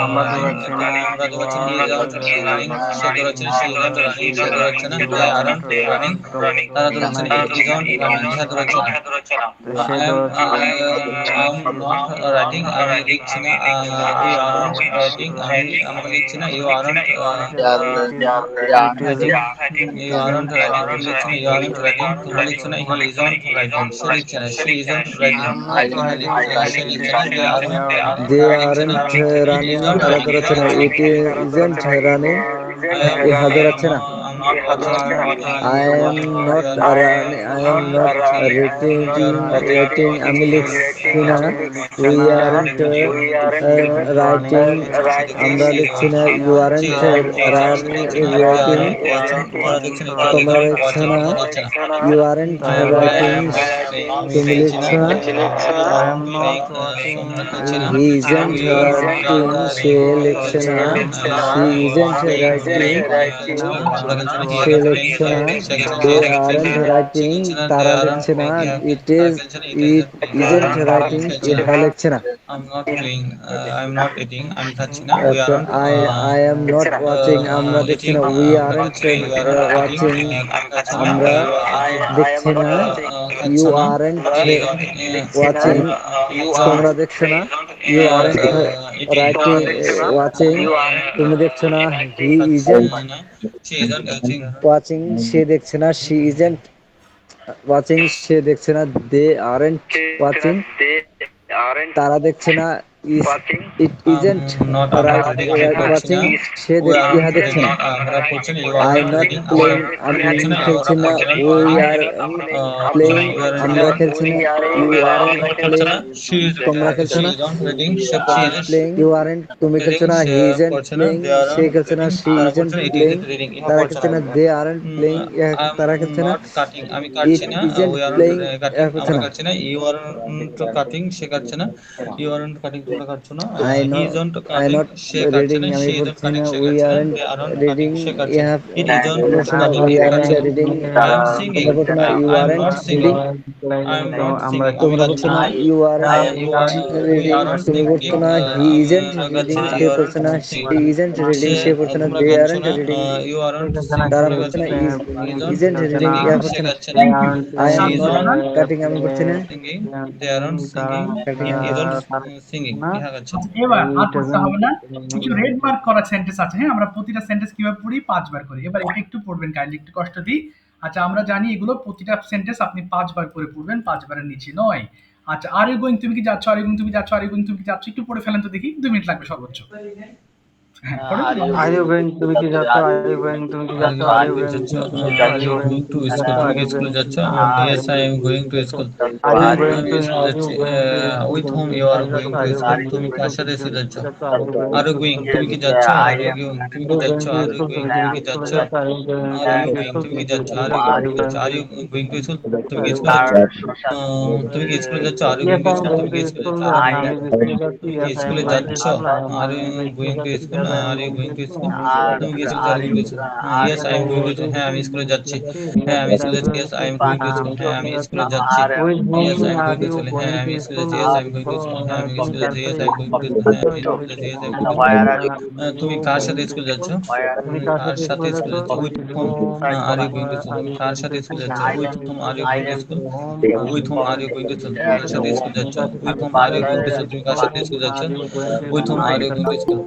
Speaker 4: আমরা
Speaker 3: রানিং,
Speaker 4: দৌড়াচ্ছি না,
Speaker 3: আমরা
Speaker 4: ইউ
Speaker 3: দৌড়াচ্ছি না, হি
Speaker 4: আরন্ট
Speaker 3: ইজন্ট রানিং, সে দৌড়াচ্ছে না, শি ইজন্ট রানিং, সে দৌড়াচ্ছে না, দে আরন্ট রানিং, তারা দৌড়াচ্ছে না, ইট ইজন্ট রানিং, ইহা দৌড়াচ্ছে না,
Speaker 4: তো সে
Speaker 3: আই এম
Speaker 4: দৌড়াচ্ছে না।
Speaker 3: নট রাইটিং, আমি লিখছি না, উই আরন্ট রাইটিং, আমরা লিখছি না, you aren't writing, you aren't writing, তুমি লিখছো না, ইউ আরন্ট রাইটিং, তোমরা লিখছো না, হি ইজন্ট রাইটিং, সে লিখছে না, শি ইজন্ট রাইটিং, সে লিখছে না, দে আরন্ট,
Speaker 2: দে
Speaker 3: লিখছে না,
Speaker 2: আরেন্ট
Speaker 3: ইট
Speaker 2: রানিং,
Speaker 3: ইজন্ট
Speaker 2: তারা
Speaker 3: রাইটিং,
Speaker 2: ধরেছে
Speaker 3: ইহা
Speaker 2: না,
Speaker 3: হচ্ছে না,
Speaker 2: ইট ইজেন্ট রানিং,
Speaker 3: আই এম
Speaker 2: ইহা ধরেছে না।
Speaker 3: Not watching,
Speaker 2: I am not running, I am not writing, আমি লিখছি না, উই আরেন্ট রাইটিং, আমরা লিখছি না, ইউ আরেন্ট রাইটিং, তোমরা লিখছো না, ইউ আরেন্ট রাইটিং, তুমি লিখছো না,
Speaker 4: I am not watching,
Speaker 2: he isn't writing, সে লিখছে না, শি ইজেন্ট রাইটিং, সে লিখছে না, দে আরেন্ট রাইটিং, তারা লিখছে না, ইট ইজেন্ট রাইটিং, ইহা লিখছে না।
Speaker 3: I'm not playing, I'm not eating, আমি খাচ্ছি না, we
Speaker 2: আচ্ছা,
Speaker 3: aren't
Speaker 2: I am not watching, আমরা দেখছি
Speaker 3: eating,
Speaker 2: না, উই
Speaker 3: আমরা
Speaker 2: আরেন্ট
Speaker 3: খাচ্ছি না, you aren't eating,
Speaker 2: ওয়াচিং,
Speaker 3: তুমি খাচ্ছ না,
Speaker 2: আমরা
Speaker 3: you are
Speaker 2: দেখছি না,
Speaker 3: খাচ্ছ
Speaker 2: ইউ
Speaker 3: না,
Speaker 2: আরেন্ট
Speaker 3: he isn't
Speaker 2: ওয়াচিং, তোমরা দেখছো না, you aren't
Speaker 3: eating,
Speaker 2: writing watching, তুমি দেখছো না, হি
Speaker 3: খাচ্ছে
Speaker 2: ইজেন্ট
Speaker 3: না, she isn't eating,
Speaker 2: ওয়াচিং, সে দেখছে না, শি ইজেন্ট ওয়াচিং, সে দেখছে না, দে আরেন্ট ওয়াচিং, তারা দেখছে না, ইট ইজেন্ট
Speaker 3: not, আমরা reading, আমি পড়ছি
Speaker 2: ওয়াচিং,
Speaker 3: না,
Speaker 2: সে
Speaker 3: we
Speaker 2: ইহা
Speaker 3: aren't
Speaker 2: দেখছে না।
Speaker 3: reading, আমরা পড়ছি না, you are
Speaker 2: I
Speaker 3: not
Speaker 2: not
Speaker 3: reading, আমরা
Speaker 2: প্লেইং, আমি
Speaker 3: পড়ছি না, you
Speaker 2: খেলছি না,
Speaker 3: aren't
Speaker 2: we
Speaker 3: playing,
Speaker 2: are playing,
Speaker 3: you aren't
Speaker 2: আমরা
Speaker 3: playing,
Speaker 2: খেলছি না, ইউ আরেন্ট
Speaker 3: খেলছে
Speaker 2: প্লেইং,
Speaker 3: না,
Speaker 2: তোমরা খেলছো
Speaker 3: she
Speaker 2: না,
Speaker 3: isn't reading, সে
Speaker 2: শি
Speaker 3: পড়ছে
Speaker 2: ইজ
Speaker 3: না,
Speaker 2: প্লেইং, ইউ আরেন্ট, তুমি খেলছো
Speaker 3: reading,
Speaker 2: না,
Speaker 3: সে
Speaker 2: হি ইজেন্ট
Speaker 3: পড়ছে না,
Speaker 2: প্লেইং,
Speaker 3: they
Speaker 2: সে
Speaker 3: aren't
Speaker 2: খেলছে না,
Speaker 3: reading,
Speaker 2: শি
Speaker 3: তারা
Speaker 2: ইজেন্ট
Speaker 3: পড়ছে না, it
Speaker 2: প্লেইং,
Speaker 3: isn't reading, ইহা
Speaker 2: তারা
Speaker 3: পড়ছে
Speaker 2: খেলছে
Speaker 3: না,
Speaker 2: না, দে আরেন্ট প্লেইং,
Speaker 3: I'm
Speaker 2: তারা খেলছে না,
Speaker 3: not cutting, আমি
Speaker 2: ইট
Speaker 3: কাটছি না,
Speaker 2: isn't
Speaker 3: we aren't
Speaker 2: playing,
Speaker 3: cutting,
Speaker 2: খেলছে
Speaker 3: আমরা
Speaker 2: না।
Speaker 3: কাটছি না, you aren't cutting, সে কাটছে না, you aren't cutting, তোমরা কাটছো না,
Speaker 2: I
Speaker 3: he
Speaker 2: no
Speaker 3: isn't
Speaker 2: I
Speaker 3: cutting,
Speaker 2: not
Speaker 3: সে কাটছে
Speaker 2: রিডিং,
Speaker 3: না,
Speaker 2: আমি
Speaker 3: she isn't
Speaker 2: পড়ছি
Speaker 3: cutting,
Speaker 2: না,
Speaker 3: সে
Speaker 2: উই
Speaker 3: কাটছে না,
Speaker 2: aren't
Speaker 3: they aren't
Speaker 2: reading,
Speaker 3: cutting, সে কাটছে না,
Speaker 2: ইহা
Speaker 3: it isn't
Speaker 2: তোমরা পড়ছো না,
Speaker 3: cutting,
Speaker 2: উই
Speaker 3: ইহা
Speaker 2: আরেন্ট
Speaker 3: কাটছে না,
Speaker 2: রিডিং,
Speaker 3: I am singing,
Speaker 2: তোমরা পড়ছো না, you
Speaker 3: I am
Speaker 2: aren't
Speaker 3: not
Speaker 2: reading,
Speaker 3: singing, I am not
Speaker 4: আমরা
Speaker 3: singing, আমি
Speaker 2: তোমরা
Speaker 3: গাচ্ছি
Speaker 2: পড়ছো
Speaker 3: না,
Speaker 2: না, you aren't
Speaker 3: we
Speaker 2: reading,
Speaker 3: aren't
Speaker 2: তুমি পড়ছো
Speaker 3: singing,
Speaker 2: না, হি ইজেন্ট
Speaker 3: আমরা
Speaker 2: রিডিং,
Speaker 3: গাচ্ছি না,
Speaker 2: সে
Speaker 3: you
Speaker 2: পড়ছে
Speaker 3: aren't
Speaker 2: না,
Speaker 3: singing,
Speaker 2: শি ইজেন্ট রিডিং,
Speaker 3: সে
Speaker 2: সে পড়ছে না,
Speaker 3: তোমরা
Speaker 2: দে
Speaker 3: গাচ্ছ
Speaker 2: আরেন্ট
Speaker 3: না,
Speaker 2: রিডিং,
Speaker 3: you aren't
Speaker 2: তারা
Speaker 3: তোমরা
Speaker 2: পড়ছে
Speaker 3: গাচ্ছ
Speaker 2: না,
Speaker 3: না, he isn't
Speaker 2: isn't reading,
Speaker 3: singing,
Speaker 2: ইহা
Speaker 3: সে
Speaker 2: পড়ছে না,
Speaker 3: গাচ্ছে না,
Speaker 2: I M
Speaker 3: she
Speaker 2: not
Speaker 3: isn't
Speaker 2: cutting, আমি পড়ছি না,
Speaker 3: singing, they aren't singing,
Speaker 2: cutting,
Speaker 3: he isn't singing,
Speaker 4: না,
Speaker 3: ইহা গাচ্ছে না।
Speaker 1: আচ্ছা, এবার আর
Speaker 4: it
Speaker 1: পড়তে হবে না। কিছু রেড
Speaker 4: doesn't
Speaker 1: মার্ক করা সেন্টেন্স আছে, হ্যাঁ, আমরা প্রতিটা সেন্টেন্স কিভাবে পড়ি 5 বার করে। এবার এটা একটু পড়বেন কাইন্ডলি, একটু কষ্ট দিই। আচ্ছা, আমরা জানি এগুলো প্রতিটা সেন্টেন্স আপনি 5 বার করে পড়বেন, 5 বারের নিচে নয়। আচ্ছা, আর ইউ গোইং, তুমি কি যাচ্ছ, আর ইউ গোইং, তুমি যাচ্ছ, আর ইউ গোইং, তুমি কি যাচ্ছ, একটু পড়ে ফেলেন তো দেখি, 2 মিনিট লাগবে সর্বোচ্চ। হ্যাঁ, পড়েন।
Speaker 4: আর ইউ গোয়িং, তুমি কি যাচ্ছ, আর ইউ গোয়িং, তুমি কি যাচ্ছ, আর ইউ গোয়িং,
Speaker 3: যাচ্ছ,
Speaker 4: তুমি কি যাচ্ছ,
Speaker 3: are
Speaker 4: are you
Speaker 3: you
Speaker 4: going,
Speaker 3: going to
Speaker 4: তুমি কি
Speaker 3: school,
Speaker 4: যাচ্ছ,
Speaker 3: তুমি
Speaker 4: আর
Speaker 3: কি
Speaker 4: ইউ
Speaker 3: স্কুলে
Speaker 4: গোয়িং,
Speaker 3: যাচ্ছ?
Speaker 4: Are
Speaker 3: Yes, I am going to school,
Speaker 4: are you going
Speaker 3: আমি
Speaker 4: টু,
Speaker 3: স্কুলে
Speaker 4: আর ইউ
Speaker 3: যাচ্ছি,
Speaker 4: গোয়িং টু স্কুল,
Speaker 3: with
Speaker 4: তুমি
Speaker 3: whom
Speaker 4: কি
Speaker 3: you are
Speaker 4: স্কুলে যাচ্ছ,
Speaker 3: going
Speaker 4: are
Speaker 3: to
Speaker 4: you
Speaker 3: school,
Speaker 4: going to
Speaker 3: তুমি কার
Speaker 4: স্কুল,
Speaker 3: সাথে
Speaker 4: তুমি
Speaker 3: স্কুলে যাচ্ছ?
Speaker 4: কি যাচ্ছ, are you going
Speaker 3: Are you
Speaker 4: to
Speaker 3: going,
Speaker 4: school,
Speaker 3: তুমি কি যাচ্ছ? Are you going, তুমি
Speaker 4: আর
Speaker 3: কি
Speaker 4: ইউ
Speaker 3: যাচ্ছ?
Speaker 4: Going to
Speaker 3: Are you
Speaker 4: school,
Speaker 3: going,
Speaker 4: তুমি
Speaker 3: তুমি কি
Speaker 4: কি
Speaker 3: যাচ্ছ?
Speaker 4: স্কুলে যাচ্ছ, are you going
Speaker 3: Are you
Speaker 4: to
Speaker 3: going,
Speaker 4: school,
Speaker 3: তুমি
Speaker 4: তুমি
Speaker 3: কি
Speaker 4: কি
Speaker 3: যাচ্ছ? Are you
Speaker 4: স্কুলে
Speaker 3: going,
Speaker 4: যাচ্ছ,
Speaker 3: তুমি কি যাচ্ছ? Are you going to school, তুমি কি স্কুলে
Speaker 4: আর
Speaker 3: যাচ্ছ?
Speaker 4: ইউ গোয়িং টু স্কুল,
Speaker 3: তুমি কি স্কুলে যাচ্ছ? Are you
Speaker 4: yes
Speaker 3: going to
Speaker 4: I am
Speaker 3: school,
Speaker 4: going
Speaker 3: তুমি
Speaker 4: টু
Speaker 3: কি স্কুলে
Speaker 4: স্কুল,
Speaker 3: যাচ্ছ?
Speaker 4: আমি স্কুলে যাচ্ছি,
Speaker 3: তুমি কি
Speaker 4: ইয়েস আই এম
Speaker 3: স্কুলে
Speaker 4: গোয়িং টু
Speaker 3: যাচ্ছ?
Speaker 4: স্কুল,
Speaker 3: Are
Speaker 4: আমি
Speaker 3: you
Speaker 4: স্কুলে
Speaker 3: going to
Speaker 4: যাচ্ছি,
Speaker 3: school, are you going to school? তুমি কি স্কুল যাচ্ছ? Yes, I am going to school. হ্যাঁ আমি স্কুলে যাচ্ছি। হ্যাঁ আমি স্কুলে যাচ্ছি। Yes, I am going to school. হ্যাঁ আমি স্কুলে যাচ্ছি।
Speaker 4: With
Speaker 3: Yes, I
Speaker 4: whom
Speaker 3: am
Speaker 4: are
Speaker 3: going to
Speaker 4: you
Speaker 3: school. হ্যাঁ
Speaker 4: going
Speaker 3: আমি
Speaker 4: to
Speaker 3: স্কুলে
Speaker 4: school?
Speaker 3: যাচ্ছি। Yes, I am going to school. হ্যাঁ আমি
Speaker 4: Think
Speaker 3: স্কুলে যাচ্ছি। Yes,
Speaker 4: carefully.
Speaker 3: I am going to school. হ্যাঁ আমি স্কুলে যাচ্ছি। Yes, I am going to school. তুমি কার সাথে স্কুল যাচ্ছ?
Speaker 4: তুমি
Speaker 3: তুমি
Speaker 4: কার
Speaker 3: কার
Speaker 4: সাথে
Speaker 3: সাথে
Speaker 4: স্কুলে যাচ্ছ?
Speaker 3: স্কুল যাচ্ছ? With
Speaker 4: With
Speaker 3: whom
Speaker 4: whom
Speaker 3: are you going to school?
Speaker 4: are you
Speaker 3: car
Speaker 4: going
Speaker 3: সাথে
Speaker 4: to
Speaker 3: স্কুল
Speaker 4: school?
Speaker 3: যাচ্ছ? With whom are you going to school?
Speaker 4: Whom
Speaker 3: With whom are you going to school? তুমি কার সাথে school যাচ্ছ?
Speaker 4: তুমি
Speaker 3: With
Speaker 4: car
Speaker 3: whom
Speaker 4: সাথে
Speaker 3: are you going to school? তুমি কার
Speaker 4: with
Speaker 3: সাথে
Speaker 4: whom
Speaker 3: school যাচ্ছ?
Speaker 4: are you going to
Speaker 3: With whom
Speaker 4: school?
Speaker 3: are you going to school?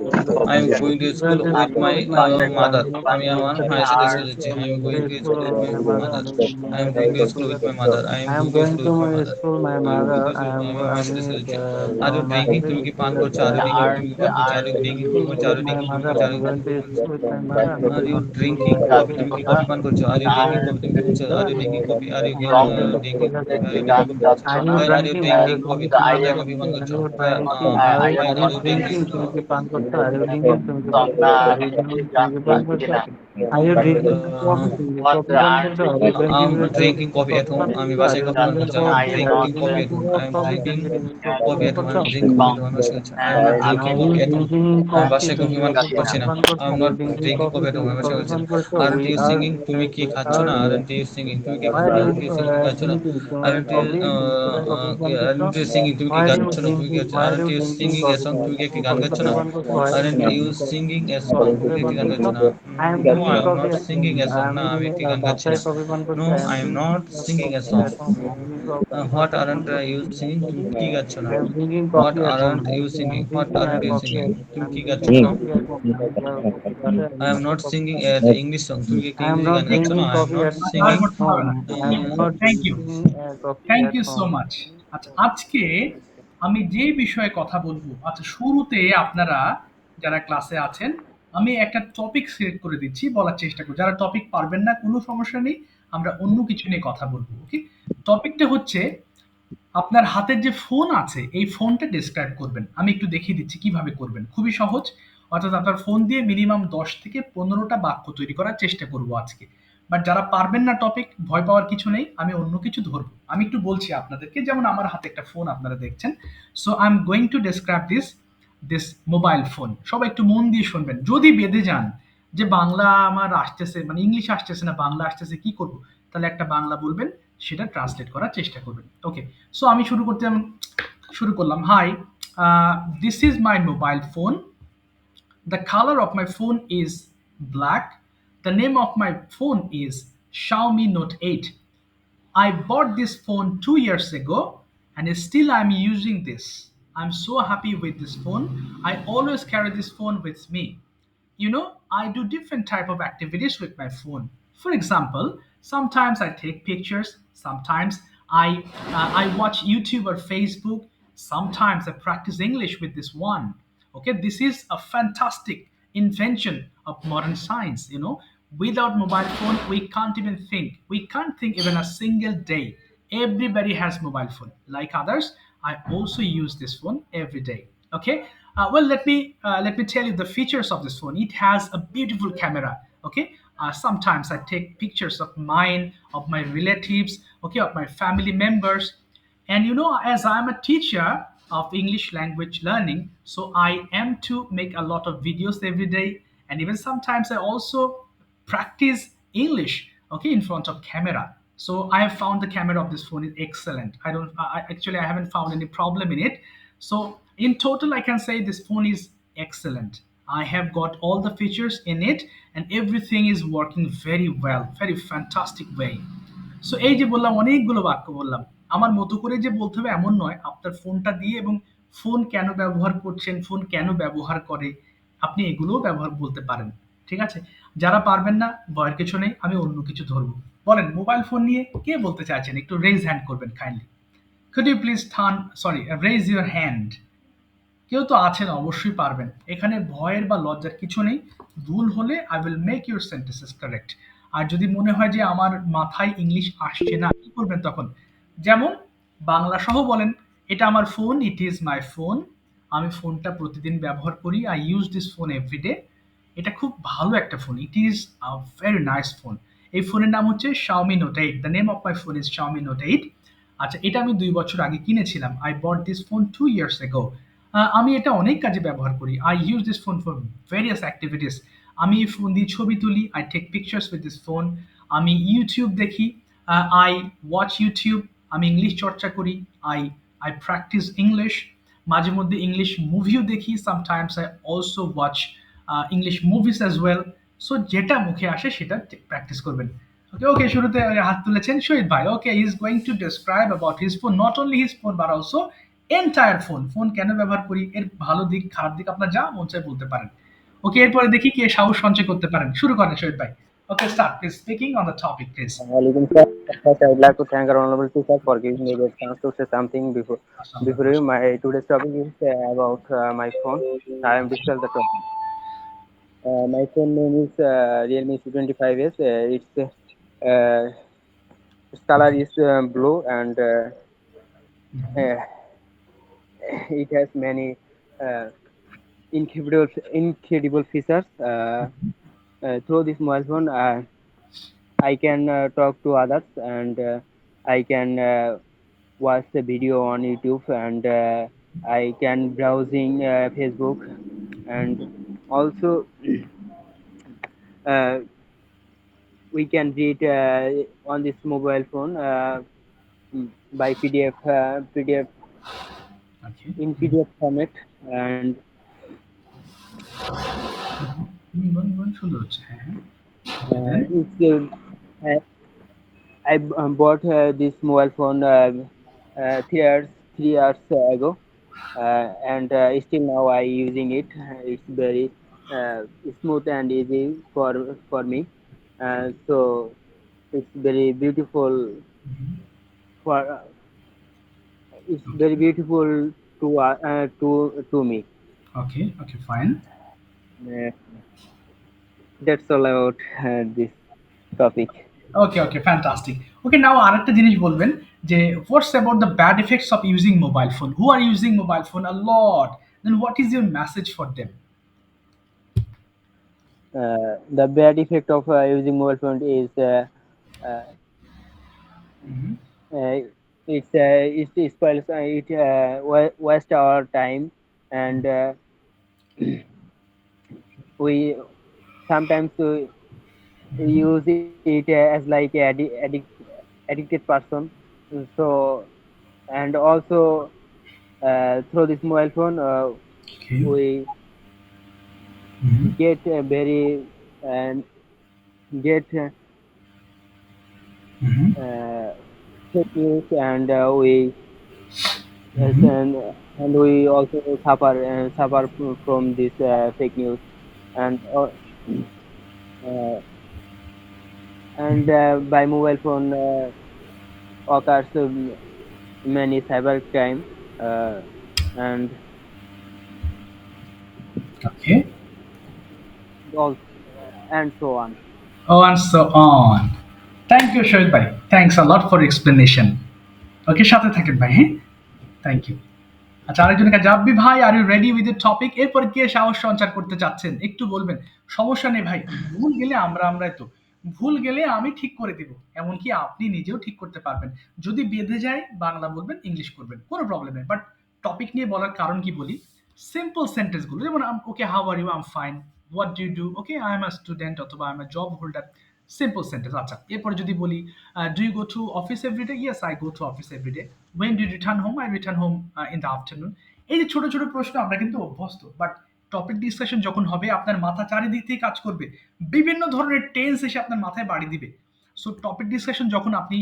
Speaker 3: I am going to school with my
Speaker 4: With my
Speaker 3: mother.
Speaker 4: mother.
Speaker 3: আমি আমার মায়ের সাথে school যাচ্ছি। I am going to school with my mother. I am going to school with my mother. I am
Speaker 4: I am
Speaker 3: going to
Speaker 4: going
Speaker 3: school
Speaker 4: to
Speaker 3: with my
Speaker 4: my
Speaker 3: mother.
Speaker 4: school, my
Speaker 3: I am going
Speaker 4: mother.
Speaker 3: to
Speaker 4: I
Speaker 3: school.
Speaker 4: am
Speaker 3: আমি আমার মায়ের সাথে school যাচ্ছি। Are you
Speaker 4: my
Speaker 3: drinking? তুমি কি পান করছো? Are you drinking? তুমি কি পান করছো? Are you drinking? কি করছো? Are
Speaker 4: with
Speaker 3: you
Speaker 4: my
Speaker 3: drinking? তুমি কি
Speaker 4: mother.
Speaker 3: করছো?
Speaker 4: I am going to school with my mother.
Speaker 3: Are you drinking coffee? তুমি কি কফি পান করছো? Are you drinking coffee? তুমি কি করছো? Are you drinking coffee? Are you drinking coffee? Are you drinking coffee?
Speaker 4: Are you
Speaker 3: Where are you
Speaker 4: drinking? Are you
Speaker 3: drinking coffee?
Speaker 4: drinking?
Speaker 3: তুমি কোথায় coffee পান
Speaker 4: Are
Speaker 3: করছো?
Speaker 4: you
Speaker 3: Where
Speaker 4: drinking?
Speaker 3: where
Speaker 4: Are
Speaker 3: are
Speaker 4: you
Speaker 3: you drinking?
Speaker 4: drinking? তুমি কি পান করছো? Are you drinking? তুমি কি পান করছো? Are you drinking? তুমি কি পান করছো? Are you drinking
Speaker 3: Uh,
Speaker 4: coffee? তুমি কি কফি পান করছো? Are you drinking?
Speaker 3: I'm drinking
Speaker 4: তুমি কি
Speaker 3: coffee at
Speaker 4: কফি
Speaker 3: home.
Speaker 4: পান
Speaker 3: আমি
Speaker 4: করছো? Are
Speaker 3: বাসায়
Speaker 4: you
Speaker 3: কফি পান
Speaker 4: drinking
Speaker 3: করছি। I am
Speaker 4: coffee? Are you
Speaker 3: drinking coffee
Speaker 4: drinking
Speaker 3: at home. I am
Speaker 4: coffee?
Speaker 3: drinking
Speaker 4: তুমি কি কফি
Speaker 3: coffee
Speaker 4: পান
Speaker 3: at home. I
Speaker 4: করছো?
Speaker 3: am drinking coffee at home. আমি বাসায় করছি। I am not drinking
Speaker 4: Are you
Speaker 3: coffee at home.
Speaker 4: drinking
Speaker 3: আমি
Speaker 4: coffee?
Speaker 3: বাসায়
Speaker 4: তুমি
Speaker 3: কফি
Speaker 4: কি
Speaker 3: পান করছি
Speaker 4: কফি
Speaker 3: না।
Speaker 4: পান
Speaker 3: I
Speaker 4: করছো?
Speaker 3: am
Speaker 4: Are you
Speaker 3: not
Speaker 4: drinking
Speaker 3: drinking
Speaker 4: coffee?
Speaker 3: coffee at
Speaker 4: তুমি
Speaker 3: home.
Speaker 4: কি
Speaker 3: আমি বাসায়
Speaker 4: কফি
Speaker 3: করছি
Speaker 4: পান
Speaker 3: না।
Speaker 4: করছো?
Speaker 3: Aren't
Speaker 4: We
Speaker 3: you
Speaker 4: are
Speaker 3: singing? তুমি কি খাচ্ছ না? Aren't you singing? তুমি কি খাচ্ছ না? Aren't you singing? খাচ্ছ না?
Speaker 4: drinking
Speaker 3: Aren't you
Speaker 4: coffee? তুমি কোথায় কফি পান করছো?
Speaker 3: aren't you singing? তুমি কি
Speaker 4: Why are you
Speaker 3: গাচ্ছ না? তুমি কি
Speaker 4: drinking?
Speaker 3: গাচ্ছ?
Speaker 4: Why are
Speaker 3: Aren't
Speaker 4: you
Speaker 3: you
Speaker 4: drinking
Speaker 3: singing a
Speaker 4: coffee?
Speaker 3: song? তুমি কি
Speaker 4: তুমি
Speaker 3: একটি গান
Speaker 4: কফি
Speaker 3: গাচ্ছ
Speaker 4: কোথায়
Speaker 3: না?
Speaker 4: পান করছো? Why are you
Speaker 3: Aren't you
Speaker 4: drinking coffee?
Speaker 3: singing a
Speaker 4: coffee
Speaker 3: song? তুমি
Speaker 4: কোথায়
Speaker 3: কি
Speaker 4: পান
Speaker 3: একটি গান
Speaker 4: করছো?
Speaker 3: গাচ্ছ না?
Speaker 4: I am
Speaker 3: No,
Speaker 4: drinking
Speaker 3: I am
Speaker 4: coffee
Speaker 3: not
Speaker 4: at
Speaker 3: singing
Speaker 4: home.
Speaker 3: a song. না, আমি একটি গান গাচ্ছি
Speaker 4: বাসায়
Speaker 3: না।
Speaker 4: কফি পান
Speaker 3: No,
Speaker 4: করছি। I am
Speaker 3: I am
Speaker 4: drinking
Speaker 3: not singing a
Speaker 4: coffee
Speaker 3: song.
Speaker 4: at home. Drinking
Speaker 3: What
Speaker 4: coffee পান
Speaker 3: aren't
Speaker 4: করছি।
Speaker 3: you singing? তুমি কি গাচ্ছ না?
Speaker 4: I am drinking
Speaker 3: What
Speaker 4: coffee at home.
Speaker 3: aren't you
Speaker 4: I am
Speaker 3: singing? What
Speaker 4: drinking
Speaker 3: aren't you
Speaker 4: coffee
Speaker 3: singing?
Speaker 4: at home. I
Speaker 3: তুমি
Speaker 4: am
Speaker 3: কি গাচ্ছ
Speaker 4: drinking
Speaker 3: না?
Speaker 4: coffee at home.
Speaker 3: I am not singing an English song. তুমি কি একটি
Speaker 4: I am
Speaker 3: ইংরেজি
Speaker 4: not
Speaker 3: গান গাচ্ছ না?
Speaker 4: drinking
Speaker 3: I am
Speaker 4: coffee
Speaker 3: not
Speaker 4: at
Speaker 1: R
Speaker 3: singing.
Speaker 1: করতে হবে
Speaker 4: home.
Speaker 1: না।
Speaker 4: I am not
Speaker 1: thank you.
Speaker 4: drinking coffee
Speaker 1: thank
Speaker 4: at
Speaker 1: you so
Speaker 4: home.
Speaker 1: Much. আচ্ছা, আজকে আমি যে বিষয়ে কথা বলবো, আচ্ছা শুরুতে আপনারা যারা ক্লাসে আছেন, আমি একটা টপিক সিলেক্ট করে দিচ্ছি, বলার চেষ্টা করব। যারা টপিক পারবেন না কোনো সমস্যা নেই, আমরা অন্য কিছু নিয়ে কথা বলবো। ওকে? টপিকটা হচ্ছে আপনার হাতের যে ফোন আছে এই ফোনটা ডেসক্রাইব করবেন। আমি একটু দেখিয়ে দিচ্ছি কিভাবে করবেন। খুবই সহজ। অর্থাৎ আপনার ফোন দিয়ে মিনিমাম 10 থেকে 15টা বাক্য তৈরি করার চেষ্টা করব আজকে। বাট যারা পারবেন না টপিক, ভয় পাওয়ার কিছু নেই। আমি অন্য কিছু ধরবো। আমি একটু বলছি আপনাদেরকে, যেমন আমার হাতে একটা ফোন আপনারা দেখছেন। So I am going to describe this mobile phone. সবাই একটু মন দিয়ে শুনবেন। যদি বেঁধে যান যে বাংলা আমার আসতেছে, মানে ইংলিশ আসতেছে না, বাংলা আসতেছে, কি করব? তাহলে একটা বাংলা বলবেন, সেটা ট্রান্সলেট করার চেষ্টা করবেন। ওকে? সো আমি শুরু করলাম। Hi, this is my mobile phone. The color of my phone is black. The name of my phone is Xiaomi Note 8. I bought this phone 2 years ago and still I'm using this. I'm so happy with this phone. I always carry this phone with me. I do different type of activities with my phone. For example, sometimes I take pictures, sometimes I watch YouTube or Facebook, sometimes I practice English with this one. Okay, this is a fantastic invention of modern science. Without mobile phone we can't even think. We can't think even a single day. Everybody has mobile phone. Like others, I also use this phone every day. Okay. Well, let me tell you the features of this phone. It has a beautiful camera. Okay. Sometimes I take pictures of mine, of my relatives, okay, of my family members. And as I'm a teacher of English language learning, so I am to make a lot of videos every day. And even sometimes I also practice English, okay, in front of camera. So I have found the camera of this phone is excellent. I haven't found any problem in it. So in total, I can say this phone is excellent. I have got all the features in it, and everything is working very well, very fantastic way. So এই যে বললাম, অনেকগুলো বাক্য বললাম। আমার মতো করে যে বলতে হবে এমন নয়। আপনার ফোনটা দিয়ে এবং ফোন কেন ব্যবহার করছেন, ফোন কেন ব্যবহার করে, আপনি এগুলোও ব্যবহার বলতে পারেন। ঠিক আছে? যারা পারবেন না, ভয়ের কিছু নেই, আমি অন্য কিছু ধরবো। বলেন, মোবাইল ফোন নিয়ে কে বলতে চাইছেন? একটু রেজ হ্যান্ড করবেন kindly. Could you please raise your hand? কেউ তো আছেন, অবশ্যই পারবেন। এখানে ভয়ের বা লজ্জার কিছু নেই। ভুল হলে I will make your sentences correct. আর যদি মনে হয় যে আমার মাথায় ইংলিশ আসছে না, কি করবেন তখন? যেমন বাংলা সহ বলেন, এটা আমার phone, it is my phone. আমি ফোনটা প্রতিদিন ব্যবহার করি। I use this phone every day. এটা খুব ভালো একটা phone. It is a very nice phone. এই ফোনের নাম হচ্ছে Xiaomi Note 8. The name of my phone is Xiaomi Note 8. আচ্ছা, এটা আমি 2 বছর আগে কিনেছিলাম। I bought this phone 2 years ago. আমি এটা অনেক কাজে ব্যবহার করি। I use this phone for various activities. আমি এই ফোন দিয়ে ছবি তুলি, I take pictures with this phone. আমি YouTube দেখি, I watch YouTube. আমি ইংলিশ চর্চা করি, I I practice English. মাঝে মধ্যে ইংলিশ মুভিও দেখি, sometimes I also watch English movies as well. So যেটা মুখে আসে সেটা প্র্যাকটিস করবেন। ওকে, ওকে, শুরুতে হাত তুলেছেন শহীদ ভাই। Okay, he is going to describe about his phone, not only his phone but also entire phone. Phone কেন ব্যবহার করি, এর ভালো দিক খারাপ দিক আপনার যা মন চায় বলতে পারেন। ওকে, এরপরে দেখি কে সাহস সঞ্চয় করতে পারেন। শুরু করেন শহীদ ভাই। Okay, start please, speaking on the topic please.
Speaker 2: Alaikum sir. First, I would like to thank our honorable teacher for giving me the chance to say something before you. My today's topic is about my phone. I am discuss the topic. My phone name is Realme C25s. Its color is blue and uh, it has many uh, incredible features. Through this mobile phone, I can talk to others and I can watch the video on YouTube and I can browsing Facebook and also uh, we can read on this mobile phone by PDF
Speaker 1: okay,
Speaker 2: in PDF format and
Speaker 1: সুন্দর হচ্ছে, হ্যাঁ, হ্যাঁ।
Speaker 2: it's I bought this mobile phone 3 years ago, and still now I using it. It's very smooth and easy for me. So it's very beautiful for it's very beautiful to me.
Speaker 1: Okay, okay, fine.
Speaker 2: Uh, that's all about this topic.
Speaker 1: Okay, okay, fantastic. Okay, now আরেকটা জিনিস বলবেন যে what's about the bad effects of using mobile phone, who are using mobile phone a lot, then what is your message for them?
Speaker 2: The bad effect of using mobile phone is uh, uh, it spoils waste our time and we sometimes use it as like addicted person so and also through this mobile phone
Speaker 1: okay,
Speaker 2: we get very and get fake news and we and we also suffer from this fake news and uh, by mobile phone occurs many cyber crime and
Speaker 1: okay,
Speaker 2: all and so on.
Speaker 1: oh and so on. Thank you Shahid ভাই, thanks a lot for explanation. Okay, সাথে থাকেন ভাই, হ্যাঁ, thank you. আচ্ছা, আরেকজনের কাছে জাব্বি ভাই, are you ready with the topic? এরপর কে সাহস সঞ্চার করতে চাচ্ছেন একটু বলবেন। সমস্যা নেই ভাই, ভুল গেলে আমরাই তো, ভুল গেলে আমি ঠিক করে দিব, এমনকি আপনি নিজেও ঠিক করতে পারবেন। যদি বেঁধে যায় বাংলা বলবেন, ইংলিশ করবেন, কোনো প্রবলেম নেই। বাট টপিক নিয়ে বলার কারণ কি বলি, সিম্পল সেন্টেন্সগুলো, যেমন okay, how are you, I am fine, what do you do, okay, I am a student অথবা I am a job holder, simple sentence. আচ্ছা, এরপরে যদি বলি do you go to office everyday? Yes, I go to office everyday. When do you return home? I return home in the afternoon. এই যে ছোট ছোট প্রশ্ন, আমরা কিন্তু অভ্যস্ত, বাট টপিক ডিসকাশন যখন হবে আপনার মাথা চারিদিক থেকে কাজ করবে, বিভিন্ন ধরনের টেন্স এসে আপনার মাথায় বাড়ি দিবে। সো টপিক ডিসকাশন যখন আপনি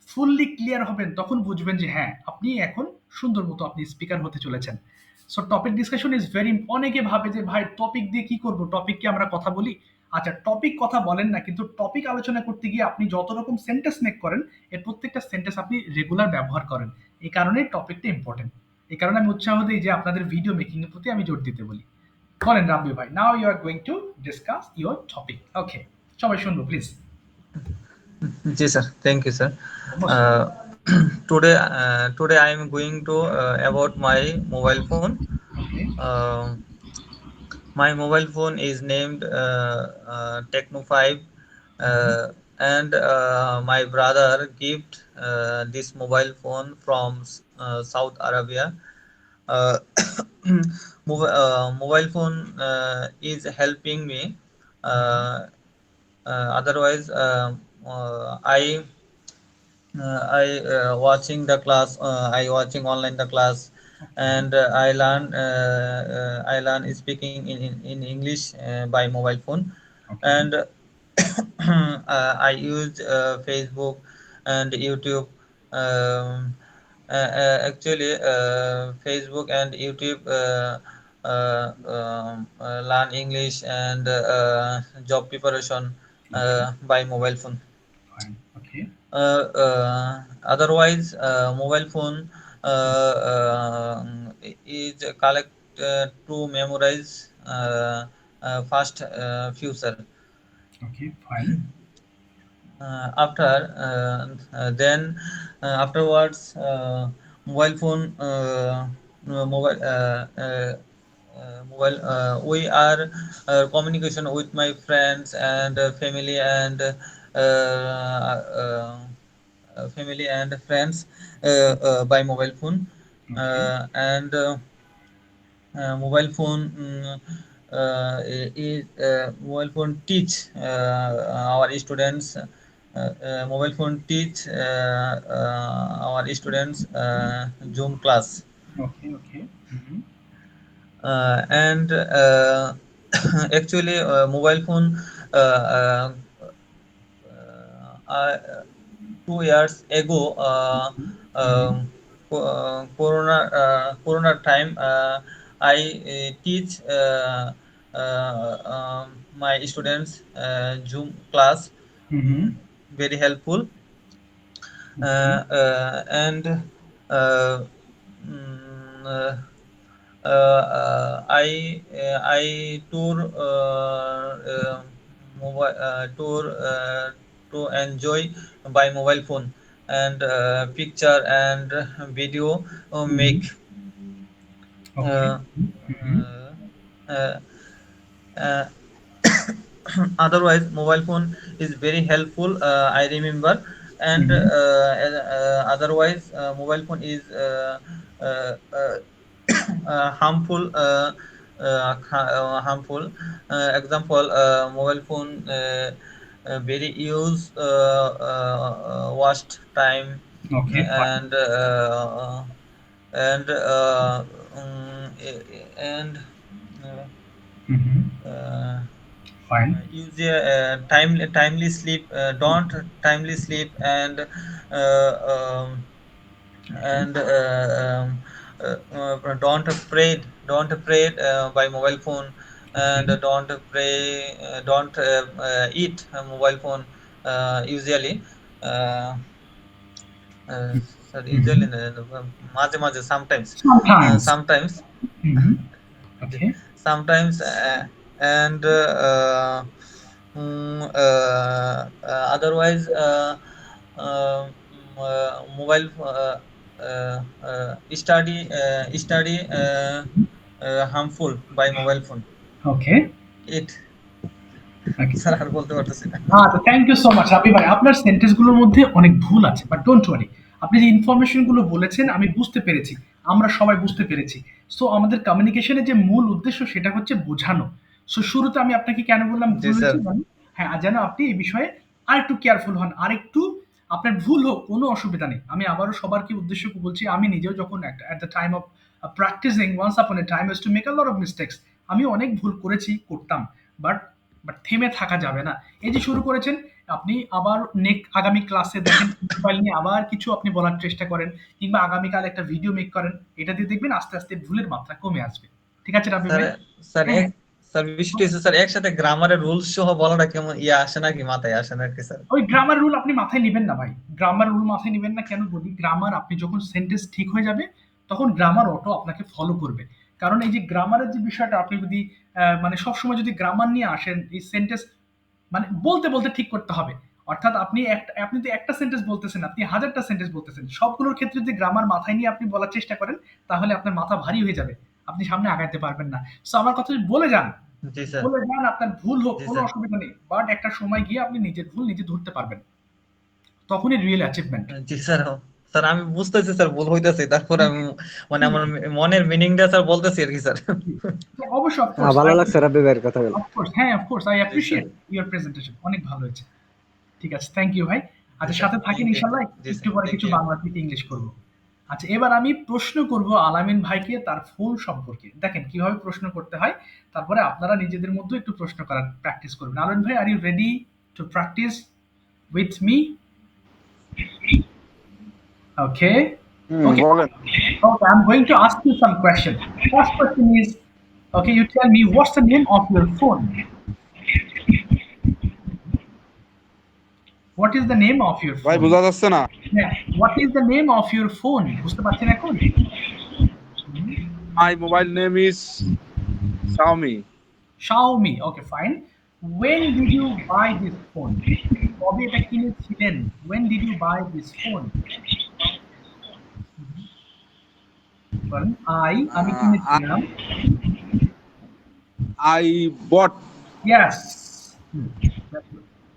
Speaker 1: ফুললি ক্লিয়ার হবেন, তখন বুঝবেন যে হ্যাঁ, আপনি এখন সুন্দর মতো আপনি স্পিকার হতে চলেছেন। So topic discussion is very, অনেকে ভাবে যে ভাই টপিক দিয়ে কি করব, টপিক কি আমরা কথা বলি? আচ্ছা, টপিক কথা বলেন না, কিন্তু টপিক আলোচনা করতে গিয়ে আপনি যত রকম সেন্টেন্স মেক করেন, এর প্রত্যেকটা সেন্টেন্স আপনি রেগুলার ব্যবহার করেন। এই কারণে টপিকটা ইম্পর্টেন্ট। এই কারণে আমি উৎসাহ দিই যে আপনাদের ভিডিও মেকিং এর প্রতি আমি জোর দিতে বলি। বলেন রাব্বি ভাই, now you are going to discuss your topic. Okay, সবাই শুনবো প্লিজ।
Speaker 3: জি sir, thank you sir. Today I am going to about my mobile phone.
Speaker 1: Okay,
Speaker 3: My mobile phone is named Tecno 5, and my brother gave this mobile phone from Saudi Arabia. uh, mobile phone is helping me. uh, Otherwise, I watching the class. I watching online the class,
Speaker 1: Okay.
Speaker 3: and I learn speaking in English by mobile phone,
Speaker 1: Okay.
Speaker 3: and I use Facebook and YouTube. Actually, Facebook and YouTube learn English and job preparation
Speaker 1: Okay.
Speaker 3: by mobile phone.
Speaker 1: Fine. Okay.
Speaker 3: Otherwise, mobile phone is collect to memorize fast future.
Speaker 1: Okay. Fine.
Speaker 3: After then Afterwards, mobile phone mobile mobile we are communication with my friends and family and friends by mobile phone.
Speaker 1: Okay.
Speaker 3: And Mobile phone mobile phone teach our students. Mobile phone teach our students Zoom class.
Speaker 1: Okay. Okay. Mm-hmm.
Speaker 3: And Actually, mobile phone uh, 2 years ago,
Speaker 1: Mm-hmm.
Speaker 3: Corona time, I teach my students Zoom class.
Speaker 1: Mm-hmm.
Speaker 3: Mm, Very helpful.
Speaker 1: Okay.
Speaker 3: And mm, uh, I tour mobile tour to enjoy by mobile phone, and picture and video
Speaker 1: Mm-hmm.
Speaker 3: make.
Speaker 1: Okay.
Speaker 3: uh,
Speaker 1: Mm-hmm.
Speaker 3: uh, uh, Otherwise, mobile phone is very helpful, I remember. And
Speaker 1: Mm-hmm.
Speaker 3: otherwise, mobile phone is uh, uh, harmful. Harmful. Example: mobile phone very use waste time,
Speaker 1: Okay. Fine.
Speaker 3: and and uh,
Speaker 1: Mm-hmm.
Speaker 3: uh,
Speaker 1: Fine.
Speaker 3: use a timely sleep. Don't timely sleep, uh, um,
Speaker 1: Okay.
Speaker 3: don't pray by mobile phone, and
Speaker 1: Okay.
Speaker 3: don't eat a mobile phone usually. uh, uh,
Speaker 1: Mm-hmm.
Speaker 3: Usually, মাঝে মাঝে sometimes,
Speaker 1: Sometimes.
Speaker 3: sometimes
Speaker 1: Mm-hmm. Okay.
Speaker 3: sometimes and Otherwise, mobile study harmful by mobile phone.
Speaker 1: Okay.
Speaker 3: It
Speaker 1: Okay.
Speaker 3: Sir আর বলতে পারতেছি না।
Speaker 1: আচ্ছা, thank you so much রাবি ভাই। আপনার sentence গুলোর মধ্যে অনেক ভুল আছে, বাট ডোন্ট ওয়ারি। আপনি যে ইনফরমেশন গুলো বলেছেন আমি বুঝতে পেরেছি, আমরা সবাই বুঝতে পেরেছি। সো আমাদের কমিউনিকেশনের যে মূল উদ্দেশ্য সেটা হচ্ছে বোঝানো। সো শুরুতে আমি আপনাকে কেন বললাম
Speaker 3: জি
Speaker 1: ভুল
Speaker 3: স্যার।
Speaker 1: হয়েছে জানেন? হ্যাঁ, যেন আপনি এই বিষয়ে আরেকটু কেয়ারফুল হন, আরেকটু আপনার ভুল হোক কোনো অসুবিধা নেই। আমি আবারও সবারকে উদ্দেশ্য করে বলছি, আমি নিজেও যখন at the time of practising once upon a time use to make a lot of mistakes. আমি অনেক ভুল করেছি, করতাম। বাট বাট থেমে থাকা যাবে না। এই যে শুরু করেছেন, আপনি আবার আগামী ক্লাসে দেখেন মোবাইল নিয়ে আবার কিছু আপনি বলার চেষ্টা করেন, কিংবা আগামীকাল একটা ভিডিও মেক করেন। এটা দিয়ে দেখবেন আস্তে আস্তে ভুলের মাত্রা কমে আসবে। ঠিক আছে রাবি
Speaker 3: স্যার
Speaker 1: ভাই?
Speaker 3: স্যার
Speaker 1: হ্যাঁ,
Speaker 3: এক স্যার বিষয়টা হচ্ছে স্যার একসাথে গ্রামারের রুলস সহ বলাটা কেমন আসে নাকি, মাথায় আসে নাকি স্যার?
Speaker 1: ওই গ্রামার রুল আপনি মাথায় নিবেন না ভাই। গ্রামার রুল মাথায় নিবেন না কেন বলি? গ্রামার আপনি যখন সেন্টেন্স ঠিক হয়ে যাবে, তখন গ্রামার অটো আপনাকে ফলো করবে। কারণ এই যে গ্রামারের যে বিষয়টা, আপনি যদি মানে সবসময় যদি গ্রামার নিয়ে আসেন, এই সেন্টেন্স মানে বলতে বলতে ঠিক করতে হবে। অর্থাৎ আপনি তো একটা সেন্টেন্স বলতেছেন, আপনি হাজারটা সেন্টেন্স বলতেছেন। সবগুলোর ক্ষেত্রে যদি গ্রামার মাথায় নিয়ে আপনি বলার চেষ্টা করেন, তাহলে আপনার মাথা ভারী হয়ে যাবে। আপনি সামনে আগাইতে পারবেন না। সো আমার কথা বলে যান,
Speaker 3: জি স্যার।
Speaker 1: বলে যান, আপনার ভুল হোক
Speaker 3: জি
Speaker 1: কোনো
Speaker 3: স্যার।
Speaker 1: অসুবিধা নেই। বাট একটা সময় গিয়ে আপনি নিজের ভুল নিজে ধরতে পারবেন। তখনই রিয়েল অ্যাচিভমেন্ট।
Speaker 3: জি স্যার। স্যার আমি বুঝতেছি স্যার ভুল হইতেছে, তারপর আমি মানে আমার মনের মিনিংটা স্যার বলতেছি আর কি স্যার।
Speaker 1: তো অবশ্যই অফকোর্স
Speaker 2: ভালো লাগছে রাব্বি ভাইয়ের কথাগুলো।
Speaker 1: অফকোর্স হ্যাঁ of course I
Speaker 3: G sir,
Speaker 1: appreciate your presentation, অনেক ভালো হয়েছে। ঠিক আছে, থ্যাংক ইউ ভাই।
Speaker 3: জি
Speaker 1: আচ্ছা
Speaker 3: স্যার,
Speaker 1: সাথে থাকেন
Speaker 3: থ্যাংক ইউ স্যার,
Speaker 1: ইনশাল্লাহ,
Speaker 3: জি
Speaker 1: একটু
Speaker 3: স্যার,
Speaker 1: পরে
Speaker 3: থ্যাংক
Speaker 1: কিছু
Speaker 3: ইউ।
Speaker 1: বাংলা থেকে ইংলিশ করব। আচ্ছা এবার আমি প্রশ্ন করব আলামিন ভাইকে তার ফোন সম্পর্কে। দেখেন কিভাবে প্রশ্ন করতে হয়, তারপরে আপনারা নিজেদের মধ্যে একটু প্রশ্ন করার প্র্যাকটিস করবেন। আলামিন ভাই, are you ready to practice with me? Okay okay
Speaker 5: বলেন।
Speaker 1: okay, I'm going to ask you some questions. First question is, okay, you tell me what's the name of your phone? What is the name of your
Speaker 5: ভাই
Speaker 1: phone?
Speaker 5: বোঝা যাচ্ছে না।
Speaker 1: Yeah. What is the name of your phone? বুঝতে পারছেন এখন?
Speaker 5: My mobile name is Xiaomi.
Speaker 1: Xiaomi. Okay, fine. When did you buy this phone? কবে এটা কিনেছিলেন? When did you buy this phone? বলেন আমি কিনেছিলাম।
Speaker 5: I bought
Speaker 1: Yes. হুম,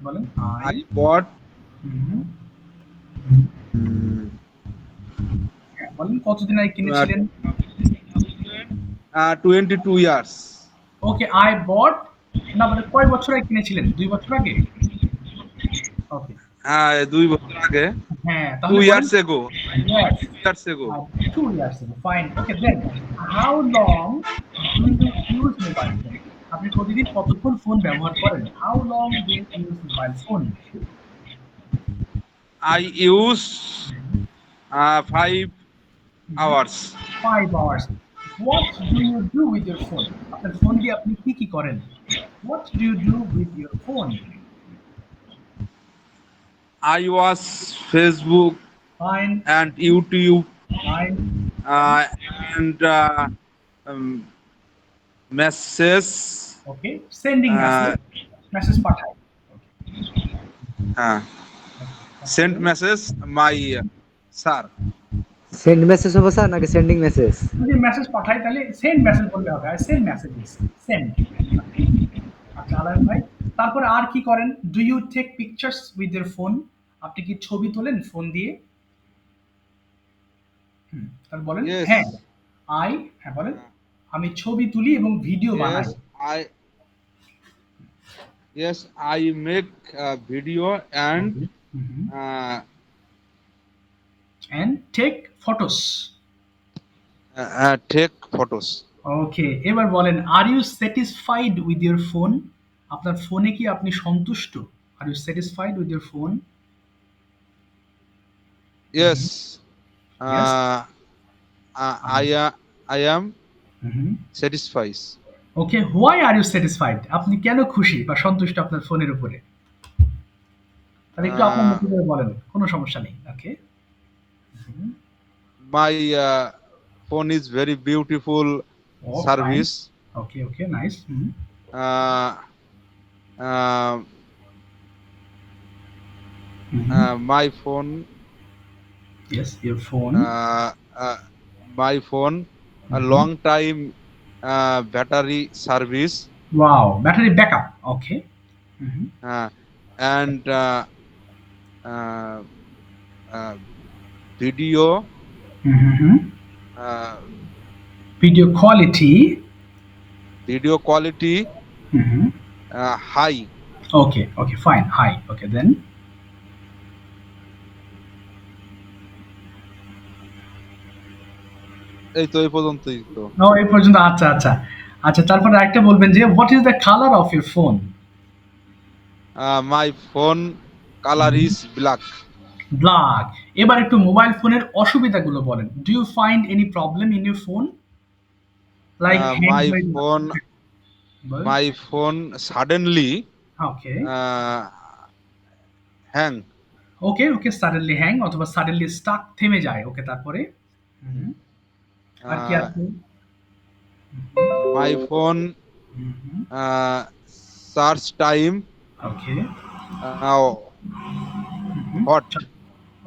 Speaker 1: বলেন
Speaker 5: আই বট
Speaker 1: হুম, হ্যাঁ, বলেন কতদিন আগে কিনেছিলেন?
Speaker 5: 22 ইয়ার্স।
Speaker 1: ওকে, আই বট না মানে কয় বছর আগে কিনেছিলেন? ২ বছর আগে? ওকে।
Speaker 5: 2 বছর আগে।
Speaker 1: হ্যাঁ,
Speaker 5: 2
Speaker 1: তাহলে বলেন
Speaker 5: years ago.
Speaker 1: yes.
Speaker 5: 2 years ago.
Speaker 1: 2 years ago. Fine. Okay, then how long do you use mobile phone? আপনি প্রতিদিন কতক্ষণ ফোন ব্যবহার করেন? How long do you use mobile phone?
Speaker 5: I use 5 hours.
Speaker 1: 5 hours. What do you do with your phone? আপনার phone দিয়ে আপনি কি করেন? What do you do with your phone?
Speaker 5: I watch Facebook
Speaker 1: Fine.
Speaker 5: and YouTube
Speaker 1: Fine.
Speaker 5: and message
Speaker 1: Okay. Sending message. Message পাঠায়।
Speaker 5: send message my sir.
Speaker 2: Send message হবে sir নাকি sending message?
Speaker 1: যদি message পাঠাই তাহলে সেন্ড মেসেজ বললে হবে। I send messages. Send. আচ্ছা আলামিন ভাই, তারপরে আর কি করেন? Do you take pictures with your phone? আপনি কি ছবি তোলেন ফোন দিয়ে? তাহলে বলেন
Speaker 5: Yes.
Speaker 1: হ্যাঁ। হ্যাঁ বলেন। আমি ছবি তুলি এবং ভিডিও বানাই।
Speaker 5: Yes, I make a video and
Speaker 1: and take photos.
Speaker 5: take photos.
Speaker 1: Okay, এবার বলেন are you satisfied with your phone? আপনার ফোনে কি আপনি সন্তুষ্ট? Are you satisfied with your phone?
Speaker 5: Yes,
Speaker 1: Yes.
Speaker 5: I am satisfied.
Speaker 1: Okay, why are you satisfied? আপনি কেন খুশি বা সন্তুষ্ট আপনার ফোনের উপরে? তাহলে একটু আপনার মতো করে বলেন, কোনো সমস্যা নেই। Okay.
Speaker 5: My phone is very beautiful service.
Speaker 1: Okay, okay, nice.
Speaker 5: Uh, uh, my phone
Speaker 1: yes, your phone.
Speaker 5: my phone a long time battery service
Speaker 1: wow, battery backup. Okay.
Speaker 5: and uh, video
Speaker 1: video quality.
Speaker 5: high.
Speaker 1: Okay, okay, fine, high. Okay, then
Speaker 5: এই তো এই পর্যন্তই তো।
Speaker 1: ও এই পর্যন্ত। আচ্ছা আচ্ছা আচ্ছা, তারপরে আরেকটা বলবেন যে what is the colour of your phone?
Speaker 5: my phone color is black.
Speaker 1: Black. এবার একটু মোবাইল ফোনের অসুবিধাগুলো বলেন। Do you find any problem in your phone? Like
Speaker 5: my phone suddenly
Speaker 1: okay
Speaker 5: hang.
Speaker 1: Okay okay, suddenly hang অথবা suddenly stuck, থেমে যায়। ওকে, তারপরে আর কি আছে?
Speaker 5: My phone search time
Speaker 1: okay
Speaker 5: hot.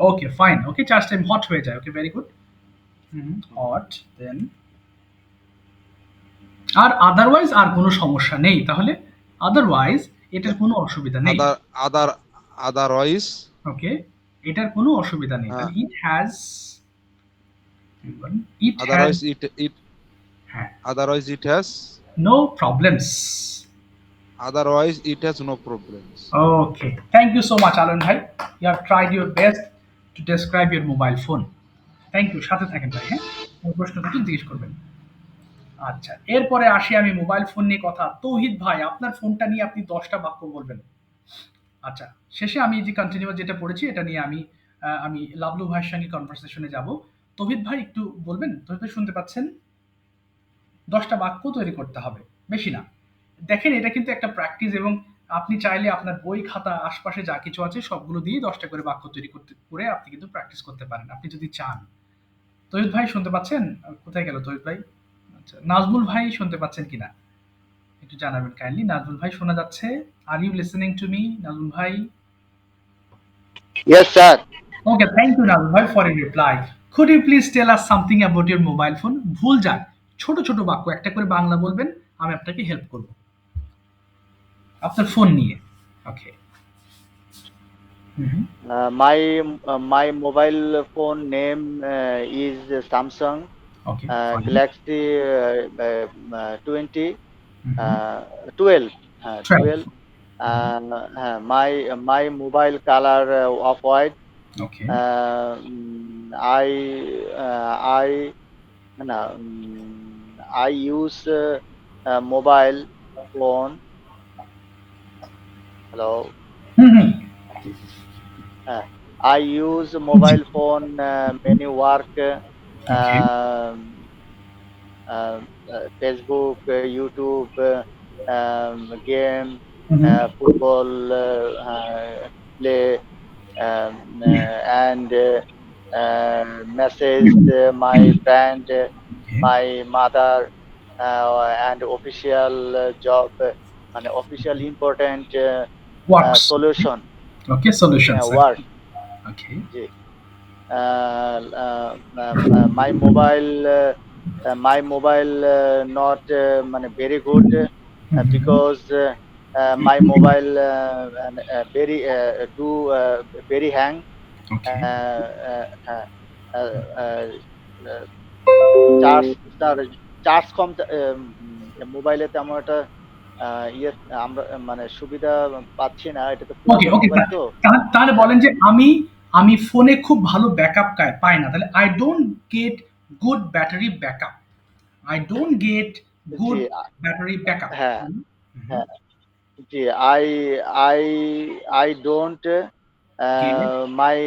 Speaker 1: Okay, fine. Okay, charge time hot হয়ে যায়। ওকে, very good. Hot, দেন আর otherwise আর কোনো সমস্যা নেই তাহলে? আদারওয়াইজ এটার কোনো অসুবিধা নেই।
Speaker 5: Otherwise
Speaker 1: ওকে, এটার কোনো অসুবিধা নেই।
Speaker 5: হ্যাঁ,
Speaker 1: তাহলে ইট হ্যাজ
Speaker 5: otherwise it
Speaker 1: হ্যাঁ,
Speaker 5: otherwise it has
Speaker 1: no problems.
Speaker 5: otherwise it has no problems.
Speaker 1: Okay, thank you so much Alam ভাই। You have tried your best to describe your mobile phone. Thank you, সাথে থাকেন ভাই, হ্যাঁ? কোনো প্রশ্ন থাকলে জিজ্ঞেস করবেন। আচ্ছা, এরপরে আসি আমি মোবাইল ফোন নিয়ে কথা। তৌহিদ ভাই, আপনার ফোনটা নিয়ে আপনি ১০টা বাক্য বলবেন। আচ্ছা, শেষে আমি যে কন্টিনিউ যেটা পড়েছি এটা নিয়ে আমি লাবলু ভাইয়ের সঙ্গে কনভারসেশনে যাব। তৌহিদ ভাই একটু বলবেন? তৌহিদ ভাই শুনতে পাচ্ছেন? ১০টা বাক্য তৈরি করতে হবে, বেশি না। দেখেন এটা কিন্তু একটা প্র্যাকটিস, এবং আপনি চাইলে আপনার বই খাতা আশপাশে যা কিছু আছে সবগুলো দিয়ে ১০টা করে বাক্য তৈরি করে আপনি কিন্তু প্র্যাকটিস করতে পারেন, আপনি যদি চান। তৌহিদ ভাই শুনতে পাচ্ছেন? কোথায় গেল তৌহিদ ভাই? আচ্ছা, নাজমুল ভাই শুনতে পাচ্ছেন কিনা? একটু জানাবেন কাইন্ডলি। নাজমুল ভাই শোনা যাচ্ছে? Are you listening to me, Nazmul ভাই?
Speaker 6: Yes, sir.
Speaker 1: Okay, thank you, Nazul bhai, for your reply. Could you please tell us something about your mobile phone? ভুল যাক, ছোট ছোট বাক্য একটা করে বাংলা বলবেন, আমি আপনাকে হেল্প করব আপনার ফোন নিয়ে। ওকে।
Speaker 6: My mobile phone name is Samsung
Speaker 1: okay, fine.
Speaker 6: Galaxy 20 12. 12. My mobile color off white.
Speaker 1: Okay,
Speaker 6: I no, I use mobile phone. Hello.
Speaker 1: Hmm hmm,
Speaker 6: Uh, I use mobile phone many work.
Speaker 1: Okay,
Speaker 6: Um, Facebook, YouTube, game,
Speaker 1: hmm hmm,
Speaker 6: football play, and message my friend,
Speaker 1: okay,
Speaker 6: my mother, and official job, and official important
Speaker 1: works,
Speaker 6: solution
Speaker 1: okay, solutions,
Speaker 6: work.
Speaker 1: Okay,
Speaker 6: G. My mobile not মানে very good because my mobile very do very hang.
Speaker 1: ওকে,
Speaker 6: হ্যাঁ, charge charge কম মোবাইলে তেমন একটা ইয়ে আমরা মানে সুবিধা পাচ্ছি না। এটা তো
Speaker 1: ওকে,
Speaker 6: পুরাতন
Speaker 1: ওকে,
Speaker 6: মোবাইল তো।
Speaker 1: তাহলে
Speaker 6: হ্যাঁ,
Speaker 1: বলেন যে আমি আমি ফোনে খুব ভালো ব্যাকআপ পাই না, তাহলে I don't get good battery backup. I don't get
Speaker 6: G,
Speaker 1: good battery backup.
Speaker 6: হ্যাঁ,
Speaker 1: Mhm.
Speaker 6: হ্যাঁ। জি, I I don't
Speaker 1: Get
Speaker 6: my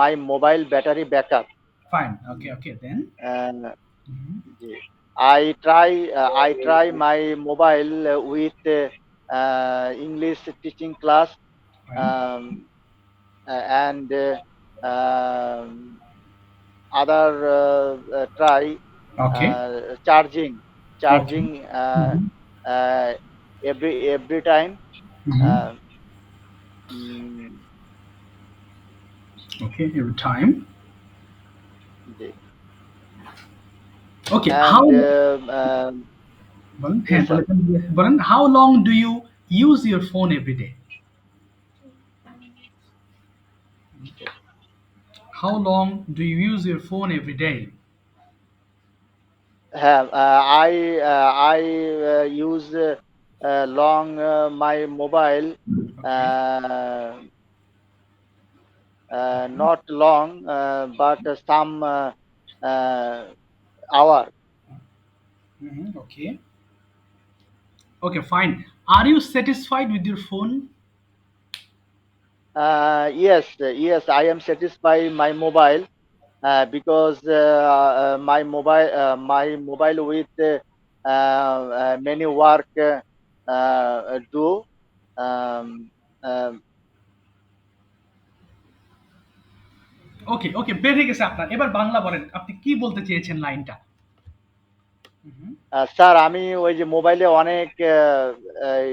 Speaker 6: my mobile battery backup.
Speaker 1: fine. Okay, okay. Then
Speaker 6: Uh,
Speaker 1: mhm,
Speaker 6: G, I try my mobile with English teaching class,
Speaker 1: fine.
Speaker 6: um, and um, other try
Speaker 1: Okay.
Speaker 6: charging
Speaker 1: Okay.
Speaker 6: charging
Speaker 1: Mhm,
Speaker 6: uh, every time.
Speaker 1: mhm.
Speaker 6: Uh, mm,
Speaker 1: Okay. Every time.
Speaker 6: G.
Speaker 1: Okay. How
Speaker 6: And
Speaker 1: বলেন, হ্যাঁ,
Speaker 6: yes, sir.
Speaker 1: বলেন, how long do you use your phone every day? How long do you use your phone every day?
Speaker 6: হ্যাঁ, I use long my mobile,
Speaker 1: Okay.
Speaker 6: uh, not long, but some uh, hour.
Speaker 1: Okay. Okay. Fine. Are you satisfied with your phone?
Speaker 6: Yes, I am satisfied my mobile because my mobile with many work do. Um, um,
Speaker 1: ওকে, ওকে, বেড়ে গেছে আপনার। এবার বাংলা বলেন, আপনি কি বলতে চেয়েছেন লাইনটা? হুম।
Speaker 6: স্যার আমি ওই যে মোবাইলে অনেক এই,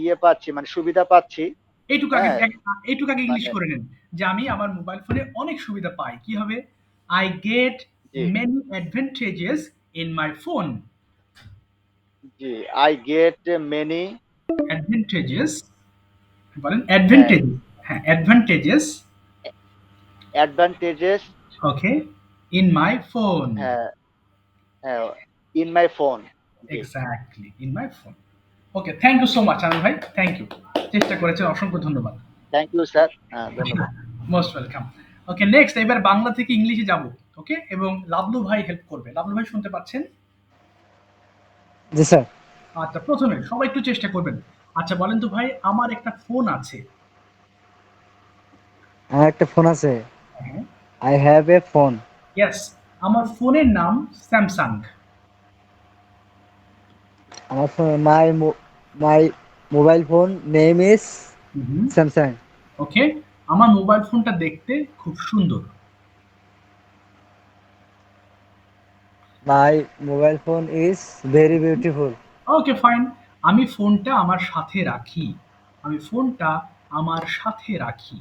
Speaker 6: ইয়ে পাচ্ছি মানে সুবিধা পাচ্ছি।
Speaker 1: এইটুকু আগে
Speaker 6: হ্যাঁ,
Speaker 1: এইটুকু আগে ইংলিশ
Speaker 6: মানে
Speaker 1: করে নেন যে আমি আমার মোবাইল ফোনে অনেক সুবিধা পাই। কি হবে? আই গেট
Speaker 6: জি,
Speaker 1: many advantages in my phone.
Speaker 6: জি, আই গেট
Speaker 1: অ্যাডভান্টেজেস, বলেন
Speaker 6: হ্যাঁ,
Speaker 1: অ্যাডভান্টেজ। হ্যাঁ, advantages
Speaker 6: advantages
Speaker 1: okay, in my phone.
Speaker 6: হ্যাঁ হ্যাঁ ইন মাই ফোন। জি
Speaker 1: exactly, in my phone. Okay, thank you so much Amir ভাই, থ্যাংক ইউ। চেষ্টা করেছেন, অসংখ্য ধন্যবাদ।
Speaker 6: থ্যাংক ইউ স্যার, হ্যাঁ ধন্যবাদ।
Speaker 1: Most welcome. ওকে, নেক্সট এবার বাংলা থেকে ইংলিশে যাব। ওকে, এবং লাবলু ভাই হেল্প করবে। লাবলু ভাই শুনতে পাচ্ছেন?
Speaker 2: জি স্যার।
Speaker 1: আচ্ছা, প্রথমে সবাই একটু চেষ্টা করবেন। আচ্ছা বলেন তো ভাই, আমার একটা ফোন আছে।
Speaker 2: আমার একটা ফোন আছে।
Speaker 1: হ্যাঁ,
Speaker 2: I have a phone.
Speaker 1: Yes, আমার ফোনের নাম স্যামসাং।
Speaker 2: আমার phone my mobile phone name is Samsung.
Speaker 1: Okay, আমার মোবাইল ফোনটা দেখতে খুব সুন্দর।
Speaker 2: My mobile phone is very beautiful.
Speaker 1: Okay, fine. আমি ফোনটা আমার সাথে রাখি। আমি ফোনটা আমার সাথে রাখি।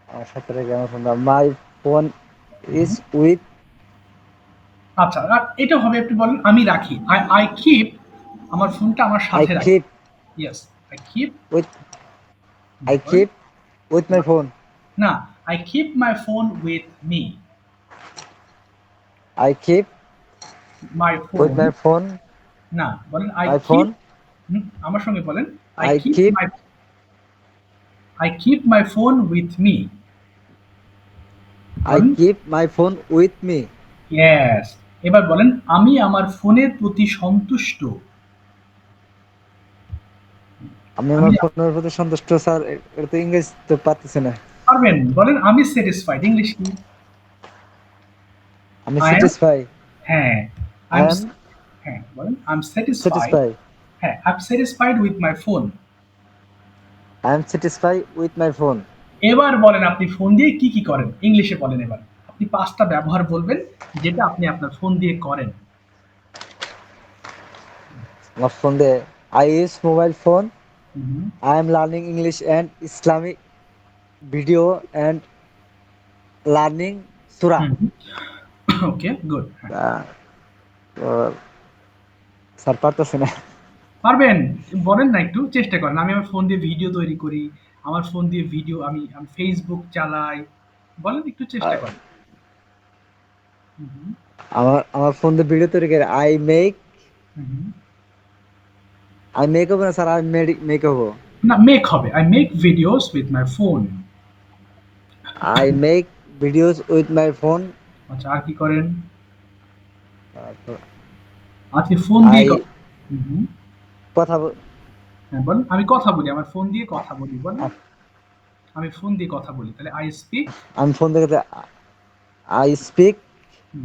Speaker 2: আমার সাথে রেখে আমার phone my phone is with.
Speaker 1: আচ্ছা, এটা হবে, একটু বলেন আমি রাখি। আই আই কিপ, আমার ফোনটা আমার
Speaker 2: আই
Speaker 1: সাথে রাখি।
Speaker 2: Keep
Speaker 1: yes, I keep.
Speaker 2: With I keep with my phone.
Speaker 1: না, I keep my phone with me.
Speaker 2: I keep
Speaker 1: my
Speaker 2: with
Speaker 1: phone.
Speaker 2: My phone.
Speaker 1: না, বলেন আই
Speaker 2: মাই ফোন
Speaker 1: কিপ। আমার সঙ্গে বলেন, I
Speaker 2: I
Speaker 1: keep
Speaker 2: keep
Speaker 1: my I keep my phone with me.
Speaker 2: I
Speaker 1: বলেন
Speaker 2: keep my phone with me.
Speaker 1: Yes. এবার বলেন, আমি আমার ফোনের প্রতি সন্তুষ্ট।
Speaker 2: আমি
Speaker 1: আমি
Speaker 2: আমার ফোনের প্রতি সন্তুষ্ট স্যার। এটা তো ইংরেজি তো পারতেছি না।
Speaker 1: পারবেন, বলেন আমি স্যাটিসফাইড। ইংলিশ কি?
Speaker 2: আমি
Speaker 1: আই এম,
Speaker 2: স্যাটিসফাই।
Speaker 1: হ্যাঁ, আই
Speaker 2: আই
Speaker 1: এম,
Speaker 2: এম
Speaker 1: হ্যাঁ বলেন আই এম স্যাটিসফাইড।
Speaker 2: স্যাটিসফাই।
Speaker 1: হ্যাঁ, I am satisfied with my phone.
Speaker 2: I am satisfy with my phone.
Speaker 1: এবার বলেন আপনি ফোন দিয়ে কি কি করেন? ইংলিশে বলেন এবার। আপনি ৫টা ব্যবহার বলবেন যেটা আপনি আপনার ফোন দিয়ে করেন।
Speaker 2: আমার ফোন দিয়ে I use mobile phone.
Speaker 1: Hmm,
Speaker 2: I am learning English and Islamic video and learning সুরা।
Speaker 1: হুম। ওকে, গুড। হ্যাঁ,
Speaker 2: স্যার পারতেছে না।
Speaker 1: পারবেন। বলেন না, একটু চেষ্টা করেন। আমি আমার ফোন দিয়ে ভিডিও তৈরি করি। আমার ফোন দিয়ে ভিডিও আমি আমি ফেসবুক চালাই। বলেন, একটু চেষ্টা
Speaker 2: আর
Speaker 1: করেন। হুম,
Speaker 2: আমার ফোন দিয়ে ভিডিও তৈরি করে
Speaker 1: হুম।
Speaker 2: আই মেক হবে না স্যার। আই মেক হবো।
Speaker 1: না, মেক হবে। I make videos with my phone.
Speaker 2: I make videos with my phone.
Speaker 1: আচ্ছা, আর কি করেন?
Speaker 2: তারপর
Speaker 1: আপনি ফোন দিয়ে
Speaker 2: আই
Speaker 1: হুম,
Speaker 2: কথা
Speaker 1: হ্যাঁ বলেন, আমি কথা বলি, আমার ফোন দিয়ে কথা বলি। বলেন, আমি ফোন দিয়ে কথা বলি। তাহলে আই স্পিক।
Speaker 2: আমি ফোন থেকে I speak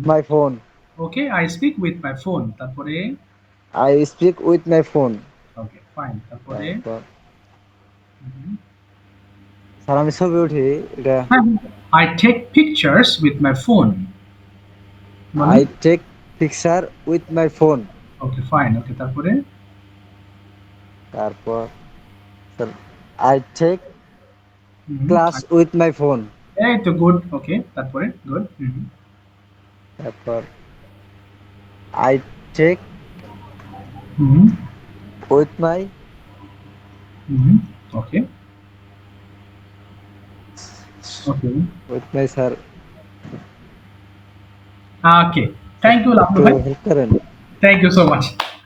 Speaker 2: my phone.
Speaker 1: Okay, I speak with my phone. তারপরে
Speaker 2: I speak with my phone.
Speaker 1: Okay, fine. তারপরে
Speaker 2: তারপর স্যার আমি ছবি উঠি। এটা
Speaker 1: I take pictures with my phone. বলেন।
Speaker 2: I take picture with my phone.
Speaker 1: Okay, fine. Okay, তারপরে
Speaker 2: তারপর sir I take class with my phone.
Speaker 1: এই তো গুড। ওকে, তারপরে গুড।
Speaker 2: তারপর I take
Speaker 1: hmm,
Speaker 2: with my
Speaker 1: okay, okay,
Speaker 2: with my sir.
Speaker 1: Okay. Thank you Lablu
Speaker 2: একটু
Speaker 1: ভাই।
Speaker 2: Help করেন।
Speaker 1: Thank you so much.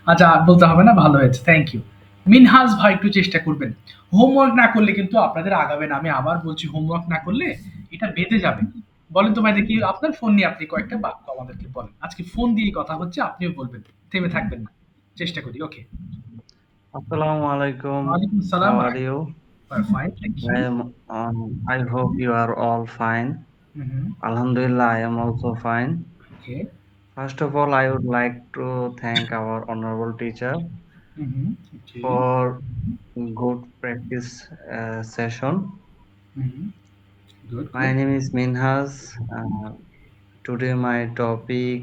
Speaker 1: আচ্ছা, আর বলতে হবে না, ভালো হয়েছে, থ্যাংক ইউ। মিনহাজ ভাই একটু চেষ্টা করবেন। হোমওয়ার্ক না করলে কিন্তু আপনাদের আগাবে না। আমি আবার বলছি, হোমওয়ার্ক না করলে এটা বেঁধে যাবে। বলেন তো ভাই দেখি, আপনার ফোন নিয়ে আপনি কয়েকটা বাক্য আমাদেরকে বলেন। আজকে ফোন দিয়েই কথা হচ্ছে, আপনিও বলবেন, থেমে থাকবেন না। চেষ্টা করি। ওকে।
Speaker 4: Assalamu alaikum.
Speaker 1: ওয়ালাইকুম সালাম।
Speaker 4: How are you?
Speaker 1: Fine, thank you.
Speaker 4: I hope you are all fine. Alhamdulillah, I am also fine.
Speaker 1: Okay.
Speaker 4: First of all, I would like to thank our honorable teacher
Speaker 1: okay.
Speaker 4: for good practice session.
Speaker 1: Good,
Speaker 4: My
Speaker 1: good.
Speaker 4: name is Minhas. Today my topic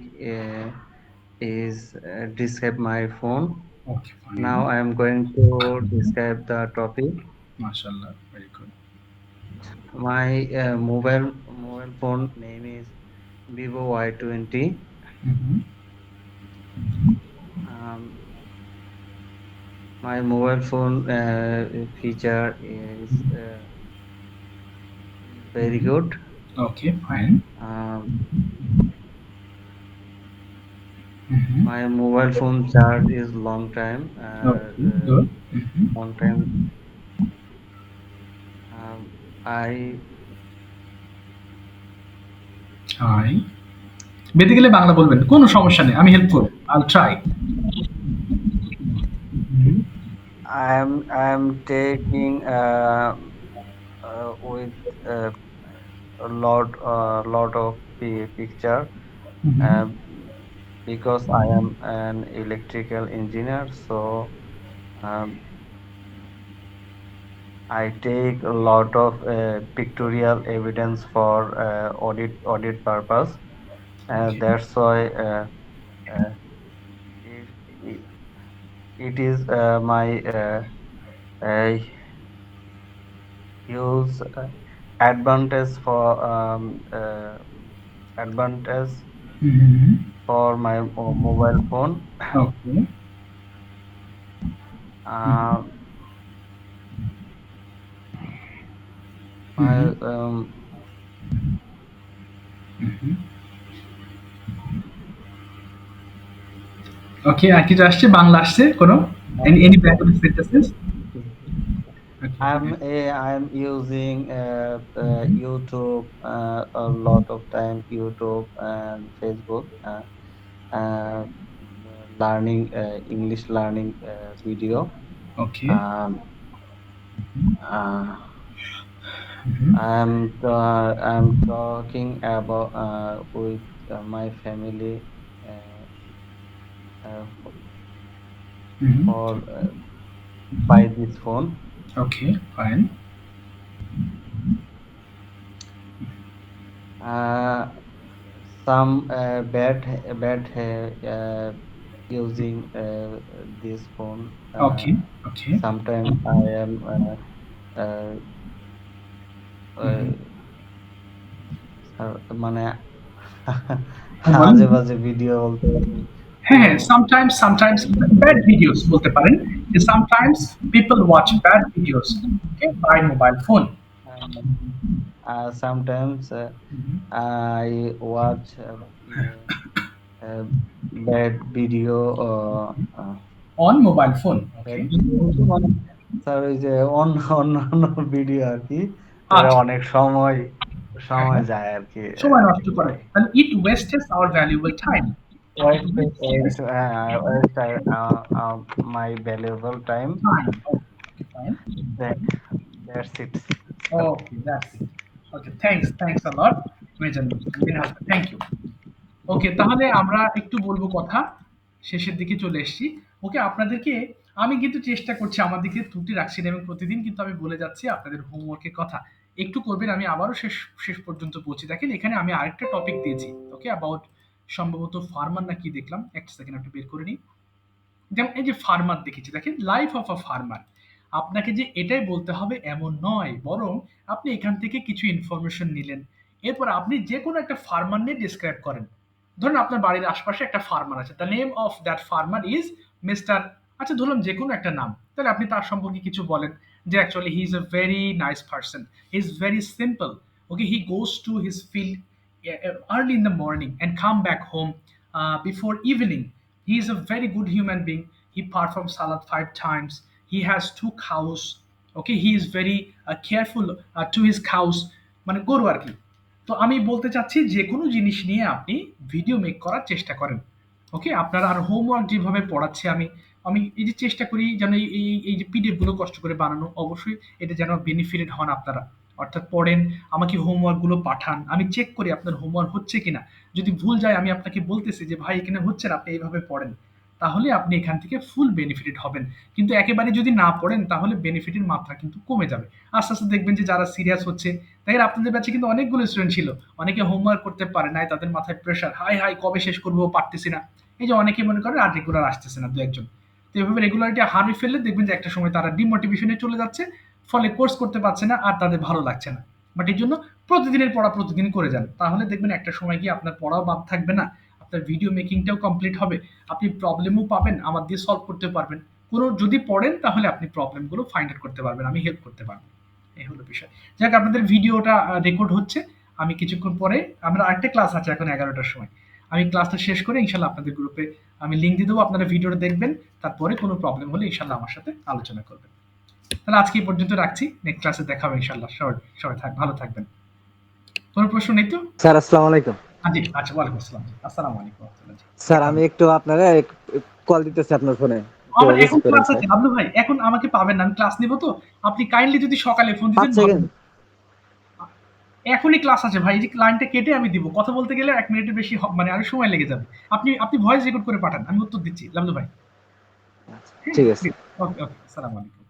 Speaker 4: is describe my phone.
Speaker 1: Okay, fine.
Speaker 4: Now I am going to describe the topic.
Speaker 1: মাশাআল্লাহ, very good.
Speaker 4: My mobile phone name is Vivo Y20. Um, my mobile phone feature is very good.
Speaker 1: Okay, fine.
Speaker 4: Um,
Speaker 1: Mhm.
Speaker 4: my mobile phone charge is long time.
Speaker 1: Okay, good. Mhm.
Speaker 4: Long time. I
Speaker 1: hi. বেঁধে গেলে বাংলা বলবেন। কোনো সমস্যা নেই। আমি help করব। I'll try. Hmm,
Speaker 4: I'm taking with lot of picture
Speaker 1: hmm,
Speaker 4: uh, because I am an electrical engineer, so um, I take a lot of pictorial evidence for audit purpose.
Speaker 1: okay.
Speaker 4: That's why uh, it, it, it is my uh, huge advantage for advantage
Speaker 1: hmm,
Speaker 4: for my mobile phone.
Speaker 1: Okay. Hmm,
Speaker 4: Uh,
Speaker 1: hmm,
Speaker 4: my
Speaker 1: হুম। ওকে, আর কিছু আসছে? বাংলা আসছে কোনো? Any background sentences? Okay, fine.
Speaker 4: I'm using YouTube a lot of time, YouTube and Facebook, uh, learning English learning video.
Speaker 1: Okay.
Speaker 4: Um, uh,
Speaker 1: Mhm.
Speaker 4: I'm talking about with my family uh, uh,
Speaker 1: Mhm.
Speaker 4: for by this phone.
Speaker 1: Okay, fine.
Speaker 4: Uh, some bad using this phone.
Speaker 1: Okay, okay.
Speaker 4: Sometimes I am uh,
Speaker 1: Mhm.
Speaker 4: মানে
Speaker 1: হ্যাঁ, বলেন।
Speaker 4: আজে বাজে video বলতে পারি। তো
Speaker 1: হ্যাঁ, হ্যাঁ, sometimes bad videos বলতে পারেন। যে sometimes people watch bad videos, okay, by mobile phone.
Speaker 4: sometimes
Speaker 1: Mhm.
Speaker 4: I watch uh, bad video
Speaker 1: On mobile phone,
Speaker 4: bad
Speaker 1: okay.
Speaker 4: video বলতে মানে স্যার ওই যে অন্যান্য ভিডিও আর কি যেটা
Speaker 1: আচ্ছা,
Speaker 4: অনেক সময়
Speaker 1: হ্যাঁ,
Speaker 4: সময়
Speaker 1: হ্যাঁ।
Speaker 4: যায় আর কি
Speaker 1: সময় নষ্ট করে। And it wastes our valuable time. It wastes
Speaker 4: waste my valuable time.
Speaker 1: time. Okay, fine.
Speaker 4: That that's it.
Speaker 1: Okay, that's it. Okay, thanks a lot, Mejan. Thank you. ওকে, তাহলে আমরা একটু বলবো কথা। শেষের দিকে চলে এসেছি। ওকে, আপনাদেরকে আমি কিন্তু চেষ্টা করছি আমার দিকে ত্রুটি রাখছি না এবং প্রতিদিন কিন্তু আমি বলে যাচ্ছি আপনাদের হোমওয়ার্কের কথা। একটু করবেন, আমি আবারও শেষ পর্যন্ত বলছি। দেখেন এখানে আমি আরেকটা টপিক দিয়েছি। ওকে, অ্যাবাউট সম্ভবত ফার্মার না কি দেখলাম। একটা সেকেন্ড একটু বের করে নিই। যেমন এই যে ফার্মার দেখেছি, দেখেন লাইফ অফ আ ফার্মার। আপনাকে যে এটাই বলতে হবে এমন নয়, বরং আপনি এখান থেকে কিছু ইনফরমেশন নিলেন। এরপর আপনি যে কোনো একটা ফার্মার নিয়ে ডিসক্রাইব করেন। ধরুন আপনার বাড়ির আশপাশে একটা ফার্মার আছে। The name of that farmer is mister, আচ্ছা ধরলাম যে কোনো একটা নাম। তাহলে আপনি তার সম্পর্কে কিছু বলেন যে actually he is a very nice person. He is very simple. Okay, he goes to his field early in the morning and come back home before evening. He is a very good human being. He performs salat 5 times. He has 2 cows. Okay, he is very careful to his cows. মানে গরু আর কি। তো আমি বলতে চাচ্ছি যে কোনো জিনিস নিয়ে আপনি ভিডিও মেক করার চেষ্টা করেন। ওকে, আপনার আর হোমওয়ার্ক যেভাবে পড়াচ্ছি আমি, আমি এই যে চেষ্টা করি যেন এই যে পিডিএফ গুলো কষ্ট করে বানানো, অবশ্যই এটা যেন বেনিফিটেড হন আপনারা। অর্থাৎ পড়েন, আমাকে হোমওয়ার্ক গুলো পাঠান, আমি চেক করি আপনার হোমওয়ার্ক হচ্ছে কিনা। যদি ভুল যায় আমি আপনাকে বলতেছি যে ভাই এখানে হচ্ছে না, আপনি এইভাবে পড়েন। তাহলে আপনি এখান থেকে ফুল বেনিফিটেড হবেন। কিন্তু একেবারে যদি না পড়েন তাহলে বেনিফিটের মাত্রা কিন্তু কমে যাবে। আস্তে আস্তে দেখবেন যে যারা সিরিয়াস হচ্ছে, দেখেন আপনাদের ব্যাচে কিন্তু অনেকগুলো স্টুডেন্ট ছিল, অনেকে হোমওয়ার্ক করতে পারে নাই, তাদের মাথায় প্রেশার, হাই হাই কবে শেষ করবো, পারতেছি না। এই যে অনেকে মনে করেন আর রেগুলার আসতেছে না দু একজন। তো এভাবে রেগুলারিটি হারিয়ে ফেললে দেখবেন যে একটা সময় তারা ডিমোটিভেশনে চলে যাচ্ছে, ফলে কোর্স করতে পারছে না আর তাদের ভালো লাগছে না। বাট এর জন্য প্রতিদিনের পড়া প্রতিদিন করে যান, তাহলে দেখবেন একটা সময় গিয়ে আপনার পড়াও বাদ থাকবে না, আপনার ভিডিও মেকিংটাও কমপ্লিট হবে, আপনি প্রবলেমও পাবেন, আমার দিয়ে সলভ করতে পারবেন। কোনো যদি পড়েন তাহলে আপনি প্রবলেমগুলো ফাইন্ড আউট করতে পারবেন, আমি হেল্প করতে পারবো। এই হলো বিষয়। যাক, আপনাদের ভিডিওটা রেকর্ড হচ্ছে। আমি কিছুক্ষণ পরে, আমরা আরেকটা ক্লাস আছে এখন 11টার সময়। আমি ক্লাসটা শেষ করে ইনশাআল্লাহ আপনাদের গ্রুপে আমি লিংক দিয়ে দেবো। আপনারা ভিডিওটা দেখবেন। তারপরে কোনো প্রবলেম হলে ইনশাআল্লাহ আমার সাথে আলোচনা করবেন। তাহলে আজকে এই পর্যন্ত রাখছি। নেক্সট ক্লাসে দেখা হবে ইনশাআল্লাহ। সবাই ভালো থাকবেন। কোনো প্রশ্ন নেই তো?
Speaker 2: স্যার আসসালামু আলাইকুম।
Speaker 1: জি, আচ্ছা, ওয়ালাইকুম আসসালাম। আসসালামু আলাইকুম ওয়া রাহমাতুল্লাহ। জি,
Speaker 2: স্যার
Speaker 1: দেখা
Speaker 2: আমি
Speaker 1: হবে।
Speaker 2: একটু আপনারা কল দিতেছি আপনার ফোনে, একটু
Speaker 1: আমার এখন
Speaker 2: রিসিভ করেন
Speaker 1: ক্লাস
Speaker 2: স্যার।
Speaker 1: আছে আব্দুল ভাই। এখন আমাকে পাবেন না। আমি ক্লাস নিব তো। আপনি কাইন্ডলি যদি সকালে ফোন
Speaker 2: 5
Speaker 1: দিতেন ভালো
Speaker 2: সেকেন্ড।
Speaker 1: হতো। এখনই ক্লাস আছে ভাই। এই যে লাইনটা কেটে আমি দিব। কথা বলতে গেলে 1 মিনিটের বেশি মানে আরো সময় লেগে যাবে। আপনি ভয়েস রেকর্ড করে পাঠান। আমি উত্তর দিচ্ছি লাবলু ভাই। হ্যাঁ?
Speaker 2: ঠিক আছে।
Speaker 1: ওকে, ওকে। আসসালামু আলাইকুম।